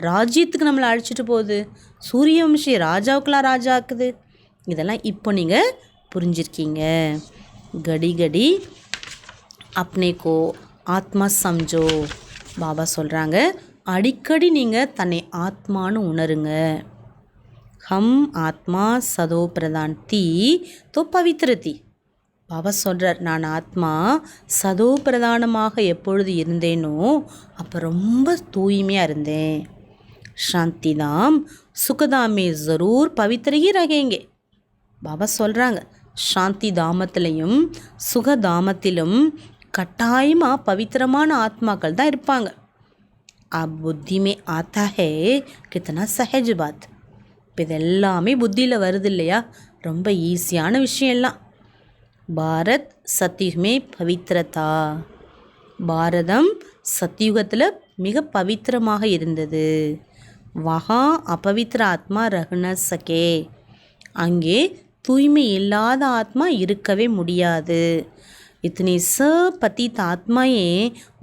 ராஜ்யத்துக்கு நம்மளை அழைச்சிட்டு போகுது? சூரியவம்சி ராஜாவுக்கெலாம் ராஜா ஆக்குது. இதெல்லாம் இப்போ நீங்கள் புரிஞ்சிருக்கீங்க. கடி கடி அப்னே கோ ஆத்மா சம்ஜோ. பாபா சொல்கிறாங்க, அடிக்கடி நீங்கள் தன்னை ஆத்மானு உணருங்க. ஹம் ஆத்மா சதோ பிரதான் தீ தோ பவித்ர தீ. பாபா சொல்கிறார், நான் ஆத்மா சதோ பிரதானமாக எப்பொழுது இருந்தேனோ அப்போ ரொம்ப தூய்மையாக இருந்தேன். சாந்தி தாம் சுகதாமே ஜரூர் பவித்ரகி ரகேங்கே. பாபா சொல்கிறாங்க, சாந்தி தாமத்திலையும் சுகதாமத்திலும் கட்டாயமாக பவித்திரமான ஆத்மாக்கள் தான் இருப்பாங்க. அப் புத்தி மே ஆத்தா ஹே கித்தனா சஹஜ் பாத். இப்போ இது எல்லாமே புத்தியில் வருது இல்லையா? ரொம்ப ஈஸியான விஷயம் எல்லாம். பாரத் சத்யுகமே பவித்ரதா. பாரதம் சத்யுகத்தில் மிக பவித்திரமாக இருந்தது. வஹா அபவித்திர ஆத்மா ரஹ்ன சகே, அங்கே தூய்மை இல்லாத ஆத்மா இருக்கவே முடியாது. இத்தனை பத்தித் ஆத்மாயே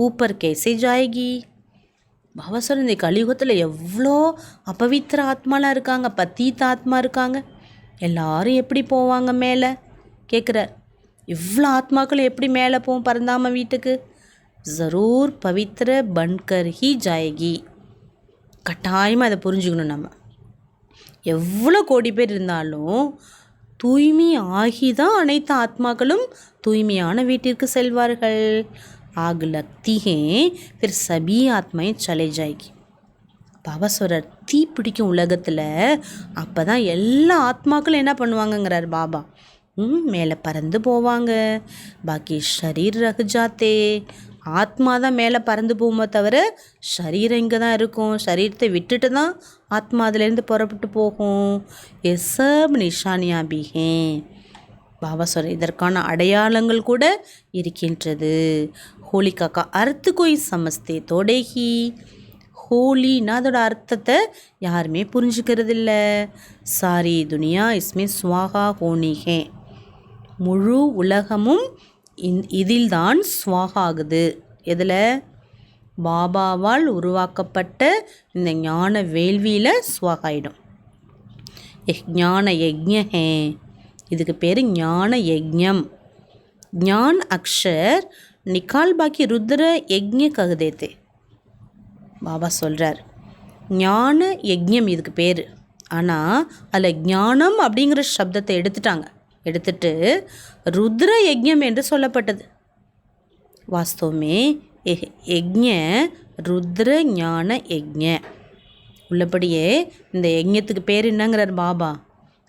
ஊப்பர் கேசே ஜாயகி. பாபா சொல்ற, இந்த கலியுகத்தில் எவ்வளோ அபவித்திர ஆத்மாலாம் இருக்காங்க, பத்தீத் ஆத்மா இருக்காங்க, எல்லாரும் எப்படி போவாங்க மேலே கேட்குறார். இவ்வளோ ஆத்மாக்கள் எப்படி மேலே போவோம் பரந்தாம வீட்டுக்கு? ஜரூர் பவித்ர பன்கர் ஹி ஜாயகி. கட்டாயமாக அதை புரிஞ்சுக்கணும். நம்ம எவ்வளோ கோடி பேர் இருந்தாலும் தூய்மை ஆகிதான் அனைத்து ஆத்மாக்களும் தூய்மையான வீட்டிற்கு செல்வார்கள். ஆக் லக்தி ஹே ஃபிர் சபி ஆத்மாயை சலே ஜாயகி. பாபா சொல்கிறார், தீ பிடிக்கும் உலகத்தில் அப்போ தான் எல்லா ஆத்மாக்களும் என்ன பண்ணுவாங்கங்கிறார் பாபா, மேலே பறந்து போவாங்க. பாக்கி ஷரீர் ரகு ஜாத்தே. ஆத்மா தான் மேலே பறந்து போகுமே தவிர ஷரீரம் இங்கே தான் இருக்கும். ஷரீரத்தை விட்டுட்டு தான் ஆத்மா அதுலேருந்து புறப்பட்டு போகும். எசப் நிஷானியா பிஹே. பாபா சொல்ற, இதற்கான அடையாளங்கள் கூட இருக்கின்றது. ஹோலிகா கா அர்த்த கோய் சமஸ்தே தோடேகி. ஹோலின்னா அதோட அர்த்தத்தை யாருமே புரிஞ்சுக்கிறது இல்லை. சாரி துனியா இஸ்மே ஸ்வாகா ஹோனிகே. முழு உலகமும் இதில்தான் ஸ்வாகா ஆகுது. எதில்? பாபாவால் உருவாக்கப்பட்ட இந்த ஞான வேள்வியில் ஸ்வாகாயிடும். ஞான யஜ்ஞே, இதுக்கு பேர் ஞான யஜ்ஞம். ஞான் அக்ஷர் நிக்கால் பாக்கி ருத்ர யஜ்ஞ ககுதேத்தே. பாபா சொல்கிறார், ஞான யஜ்ஞம் இதுக்கு பேர். ஆனால் அதில் ஞானம் அப்படிங்கிற சப்தத்தை எடுத்துட்டு ருத்ர யஜ்ஞம் என்று சொல்லப்பட்டது. வாஸ்தவமே யஜ்ஞ ருத்ர ஞான யஜ்ஞ. உள்ளபடியே இந்த யஜ்ஞத்துக்கு பேர் என்னங்கிறார் பாபா?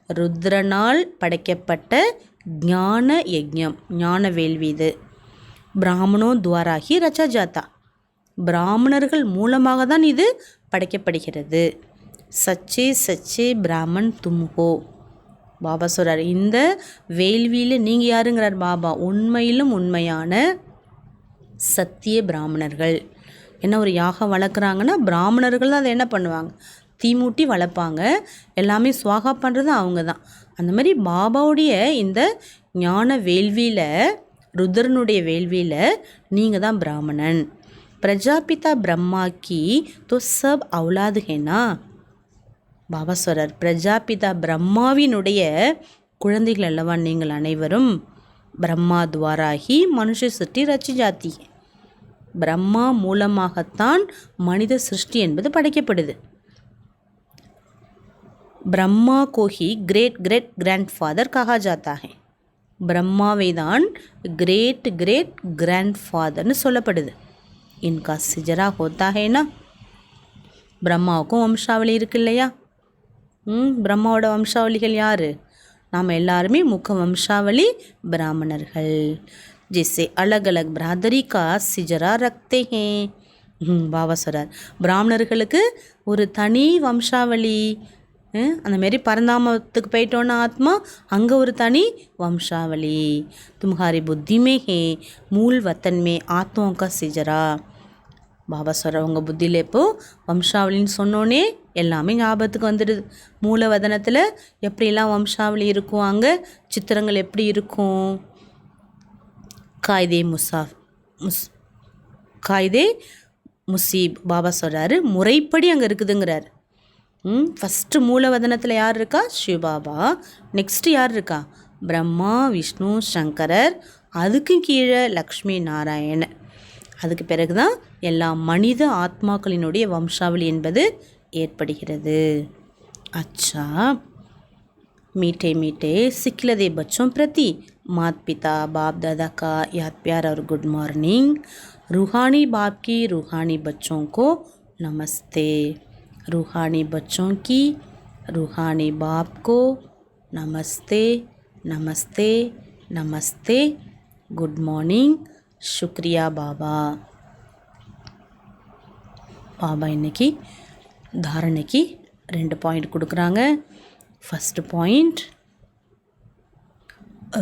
ருத்ரனால் படைக்கப்பட்ட ஞான யஜ்ஞம், ஞான வேள்வி. இது பிராமணோ துவாராகி ரச்சா ஜாத்தா. பிராமணர்கள் மூலமாக தான் இது படைக்கப்படுகிறது. சச்சே சச்சே பிராமன் தும்ஹோ. பாபா சொல்கிறார், இந்த வேள்வியில் நீங்கள் யாருங்கிறார் பாபா? உண்மையிலும் உண்மையான சத்திய பிராமணர்கள். என்ன ஒரு யாகம் வளர்க்குறாங்கன்னா பிராமணர்கள் தான் அதை என்ன பண்ணுவாங்க? தீமூட்டி வளர்ப்பாங்க. எல்லாமே சுவாகா பண்ணுறது அவங்க தான். அந்த மாதிரி பாபாவுடைய இந்த ஞான வேள்வியில், ருத்ரனுடைய வேள்வியில் நீங்கள் தான் பிராமணன். பிரஜாபிதா பிரம்மாக்கி தோ சப் அவுலாது ஹேனா. பாபா சொல்கிறார், பிரஜாபிதா பிரம்மாவினுடைய குழந்தைகள் அல்லவா நீங்கள் அனைவரும். பிரம்மா துவாராகி மனுஷ சிருஷ்டி ரச்சி ஜாத்தி. பிரம்மா மூலமாகத்தான் மனித சிருஷ்டி என்பது படைக்கப்படுது. ब्रह्मा को ही ग्रेट ग्रेट ग्रैंडफादर कहा जाता है. பிரம்மாவை தான் கிரேட் கிரேட் கிராண்ட்ஃபாதர்னு சொல்லப்படுது. இன்கா சிஜரா ஹோத்தா ஹேனா. பிரம்மாவுக்கும் வம்சாவளி இருக்கு இல்லையா? பிரம்மாவோட வம்சாவளிகள் யார்? நாம் எல்லாருமே முக்க வம்சாவளி பிராமணர்கள். ஜிஸ்ஸே அலக் அலக் பிராதரி கா சிஜரா ரக்தே ஹே. பாபா சொல்கிறார், பிராமணர்களுக்கு ஒரு தனி வம்சாவளி. அந்தமாரி பரந்தாமத்துக்கு போயிட்டோன்னா ஆத்மா, அங்கே ஒரு தனி வம்சாவளி. தும்ஹாரி புத்தி மே ஹே மூல் வத்தன் மே ஆத்மாவும் கா சிஜரா. பாபா சொல்கிற உங்கள் புத்தியில் இப்போது வம்சாவளின்னு சொன்னோன்னே எல்லாமே ஞாபகத்துக்கு வந்துடுது. மூலவதனத்தில் எப்படிலாம் வம்சாவளி இருக்கும், அங்கே சித்திரங்கள் எப்படி இருக்கும். காய்தே காய்தே முசீப். பாபா சொல்கிறாரு முறைப்படி அங்கே இருக்குதுங்கிறார். ஃபஸ்ட்டு மூலவதனத்தில் யார் இருக்கா? சிவபாபா. நெக்ஸ்ட்டு யார் இருக்கா? பிரம்மா, விஷ்ணு, சங்கரர். அதுக்கு கீழே லக்ஷ்மி நாராயணன். அதுக்கு பிறகு தான் எல்லா மனித ஆத்மாக்களினுடைய வம்சாவளி என்பது ஏற்படுகிறது. அச்சா, मीठे मीठे सिखलदे बच्चों प्रति माता पिता बाप दादा का याद प्यार और गुड मॉर्निंग. रूहानी बाप की रूहानी बच्चों को नमस्ते. रूहानी बच्चों की रूहानी बाप को नमस्ते नमस्ते नमस्ते. Good morning. शुक्रिया बाबा. பாபா இன்னைக்கு தாரணைக்கு 2 பாயிண்ட் கொடுக்குறாங்க. फर्स्ट पॉइंट,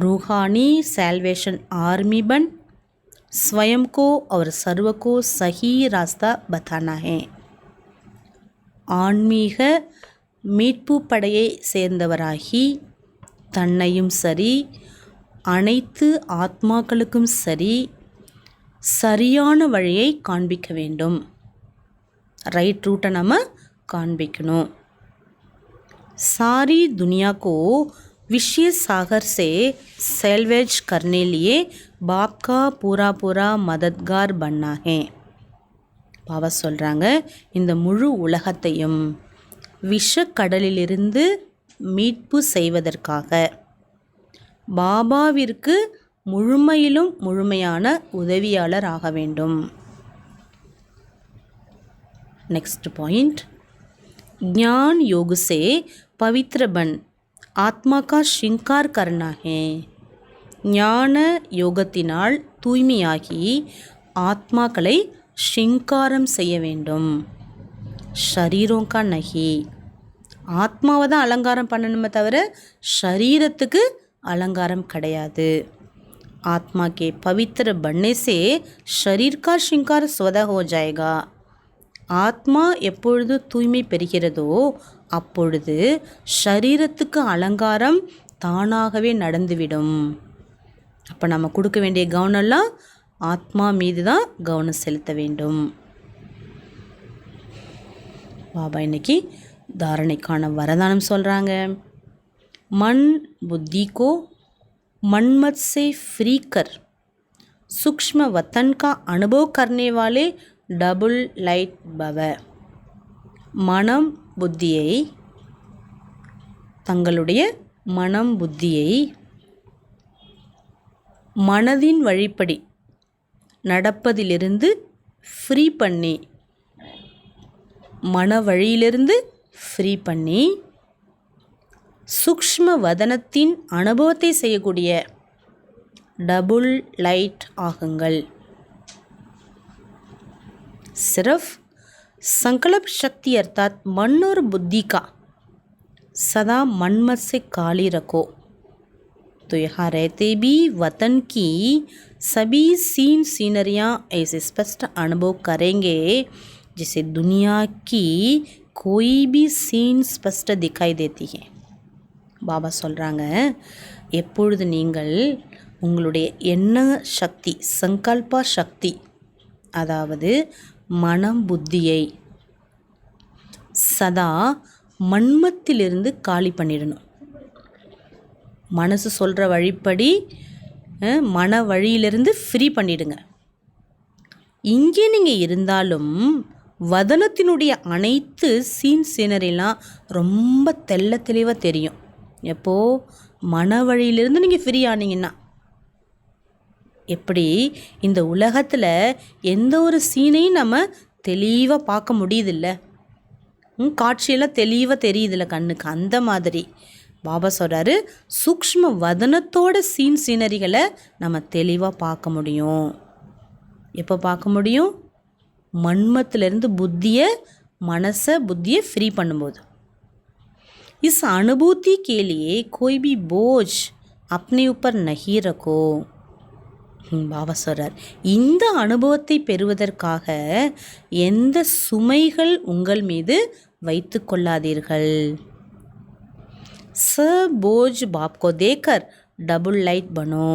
रूहानी सैल्वेशन आर्मी बन स्वयं को और सर्व को सही रास्ता बताना है. ஆன்மீக மீட்பு படையை சேர்ந்தவராகி தன்னையும் சரி அனைத்து ஆத்மாக்களுக்கும் சரி சரியான வழியை காண்பிக்க வேண்டும். ரைட் ரூட்டை நம்ம காண்பிக்கணும். सारी दुनिया को विषय सागर से सैल्वेज करने लिए बाप का पूरा पूरा मददगार बनना है. பாபா சொல்கிறாங்க, இந்த முழு உலகத்தையும் விஷக்கடலிலிருந்து மீட்பு செய்வதற்காக பாபாவிற்கு முழுமையிலும் முழுமையான உதவியாளர் ஆக வேண்டும். நெக்ஸ்ட் பாயிண்ட், ज्ञान योग से पवित्र बन आत्मा का श्रृंगार करना है. ஞான யோகத்தினால் தூய்மையாகி ஆத்மாக்களை ஷிங்காரம் செய்ய வேண்டும். ஷரீரோம் கா நஹி. ஆத்மாவை தான் அலங்காரம் பண்ணணுமே தவிர ஷரீரத்துக்கு அலங்காரம் கிடையாது. ஆத்மா கே பவித்திர பன்ने से शरीर का श्रृंगार स्वतः हो जाएगा. ஆத்மா எப்பொழுது தூய்மை பெறுகிறதோ அப்பொழுது ஷரீரத்துக்கு அலங்காரம் தானாகவே நடந்துவிடும். அப்போ நம்ம கொடுக்க வேண்டிய கவனம்லாம் ஆத்மா மீது தான் கவனம் செலுத்த வேண்டும். பாபா இன்னைக்கு தாரணைக்கான வரதானம் சொல்கிறாங்க. मन बुद्धि को मनमत से फ्री कर सूक्ष्म वतन का अनुभव करने वाले டபுள் லைட் பவ. மனம் புத்தியை தங்களுடைய மனம் புத்தியை மனதின் வழிப்படி நடப்பதிலிருந்து ஃப்ரீ பண்ணி, மன வழியிலிருந்து ஃப்ரீ பண்ணி சூக்ஷ்ம வதனத்தின் அனுபவத்தை செய்யக்கூடிய டபுள் லைட் ஆகுங்கள். सिर्फ संकल्प शक्ति अर्थात मन और बुद्धि का सदा मनमत से खाली रखो तो यहाँ रहते भी वतन की सभी सीनरियाँ ऐसे स्पष्ट अनुभव करेंगे जिसे दुनिया की कोई भी सीन स्पष्ट दिखाई देती है. பாபா சொல்கிறாங்க, எப்பொழுது நீங்கள் உங்களுடைய எண்ண சக்தி சங்கல்பா சக்தி அதாவது மனம் புத்தியை சதா மன்மத்திலிருந்து காலி பண்ணிடணும். மனசு சொல்கிற வழிப்படி மன வழியிலிருந்து ஃப்ரீ பண்ணிடுங்க. இங்கே நீங்கள் இருந்தாலும் வதனத்தினுடைய அனைத்து சீனரிலாம் ரொம்ப தெளிவாக தெரியும். எப்போது மன வழியிலிருந்து நீங்கள் ஃப்ரீ ஆனீங்கன்னா. எப்படி இந்த உலகத்தில் எந்த ஒரு சீனையும் நம்ம தெளிவாக பார்க்க முடியுதில்ல, காட்சியெல்லாம் தெளிவாக தெரியுதில்ல கண்ணுக்கு, அந்த மாதிரி பாபா சொல்கிறாரு சூக்ஷ்ம வதனத்தோட சீனரிகளை நம்ம தெளிவாக பார்க்க முடியும். எப்போ பார்க்க முடியும்? மன்மத்திலிருந்து புத்தியை ஃப்ரீ பண்ணும்போது. इस अनुभूति के लिए कोई भी बोझ अपने ऊपर नहीं रखो. பாபா சொல்கிறார், இந்த அனுபவத்தை பெறுவதற்காக எந்த சுமைகள் உங்கள் மீது வைத்து கொள்ளாதீர்கள். போஜ் பாப்கோ தேக்கர் டபுள் லைட் பனோ.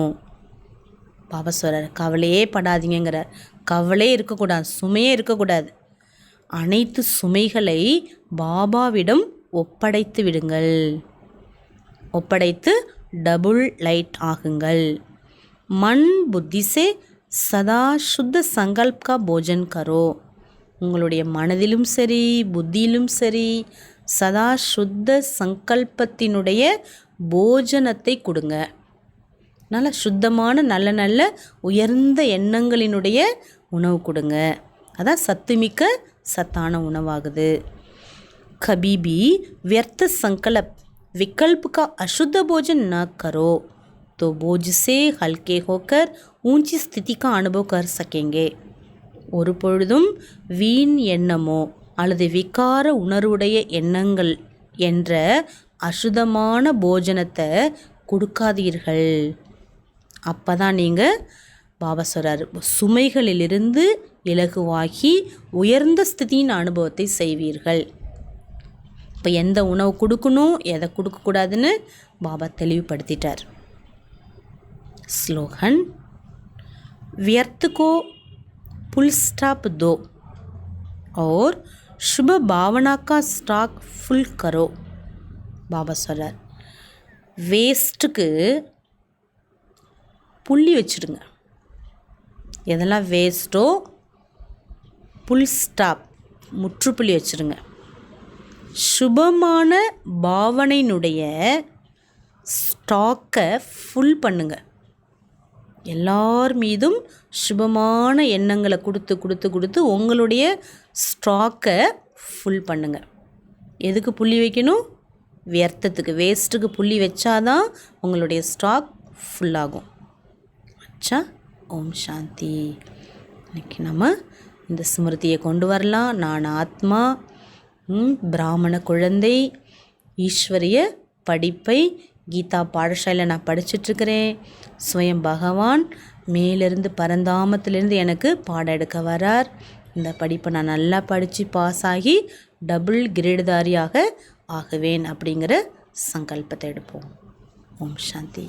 பாபா சொல்கிறார், கவலையே படாதீங்கிறார். கவலையே இருக்கக்கூடாது, சுமையே இருக்கக்கூடாது. அனைத்து சுமைகளை பாபாவிடம் ஒப்படைத்து விடுங்கள். ஒப்படைத்து டபுள் லைட் ஆகுங்கள். மன் புத்தி சே சதா சுத்த சங்கல்ப் கா போஜன் கரோ. உங்களுடைய மனதிலும் சரி புத்தியிலும் சரி சதா சுத்த சங்கல்பத்தினுடைய போஜனத்தை கொடுங்க. நல்ல சுத்தமான நல்ல நல்ல உயர்ந்த எண்ணங்களினுடைய உணவு கொடுங்க. அதான் சத்துமிக்க சத்தான உணவாகுது. कभी भी व्यर्थ संकल्प विकल्प का अशुद्ध भोजन न करो तो बोझ से हल्के होकर ऊंची स्थिति का अनुभव कर सकेंगे. ஒரு பொழுதும் வீண் எண்ணமோ அல்லது விகார உணர்வுடைய எண்ணங்கள் என்ற அசுத்தமான போஜனத்தை கொடுக்காதீர்கள். அப்போ தான் நீங்கள் பாபா சொல்கிறார் சுமைகளிலிருந்து இலகுவாகி உயர்ந்த ஸ்திதியின் அனுபவத்தை செய்வீர்கள். இப்போ எந்த உணவு கொடுக்கணும் எதை கொடுக்கக்கூடாதுன்னு பாபா தெளிவுபடுத்திட்டார். ஸ்லோகன் व्यर्थ को फुल स्टॉप दो और शुभ भावना का स्टॉक फुल करो. பாபா சொல்கிறார், வேஸ்ட்டுக்கு புள்ளி வச்சுடுங்க. எதெல்லாம் வேஸ்ட்டோ புல் ஸ்டாப் முற்றுப்புள்ளி வச்சுடுங்க. சுபமான பாவனையினுடைய ஸ்டாக்கை ஃபுல் பண்ணுங்க. எல்லார் மீதும் சுபமான எண்ணங்களை கொடுத்து கொடுத்து கொடுத்து உங்களுடைய ஸ்டாக்கை ஃபுல் பண்ணுங்க. எதுக்கு புள்ளி வைக்கணும்? வியர்த்தத்துக்கு, வேஸ்ட்டுக்கு புள்ளி வச்சாதான் உங்களுடைய ஸ்டாக் ஃபுல்லாகும். அச்சா, ஓம் சாந்தி. இன்னைக்கு நம்ம இந்த ஸ்மிருதியை கொண்டு வரலாம். நான் ஆத்மா, பிராமண குழந்தை, ஈஸ்வரிய படிப்பை கீதா பாடசாலையில் நான் படிச்சுட்ருக்கிறேன். ஸ்வயம் பகவான் மேலிருந்து பரந்தாமத்திலிருந்து எனக்கு பாடம் எடுக்க வரார். இந்த படிப்பை நான் நல்லா படித்து பாஸ் ஆகி டபுள் கிரேடுதாரியாக ஆகுவேன் அப்படிங்கிற சங்கல்பத்தை எடுப்போம். ஓம் சாந்தி.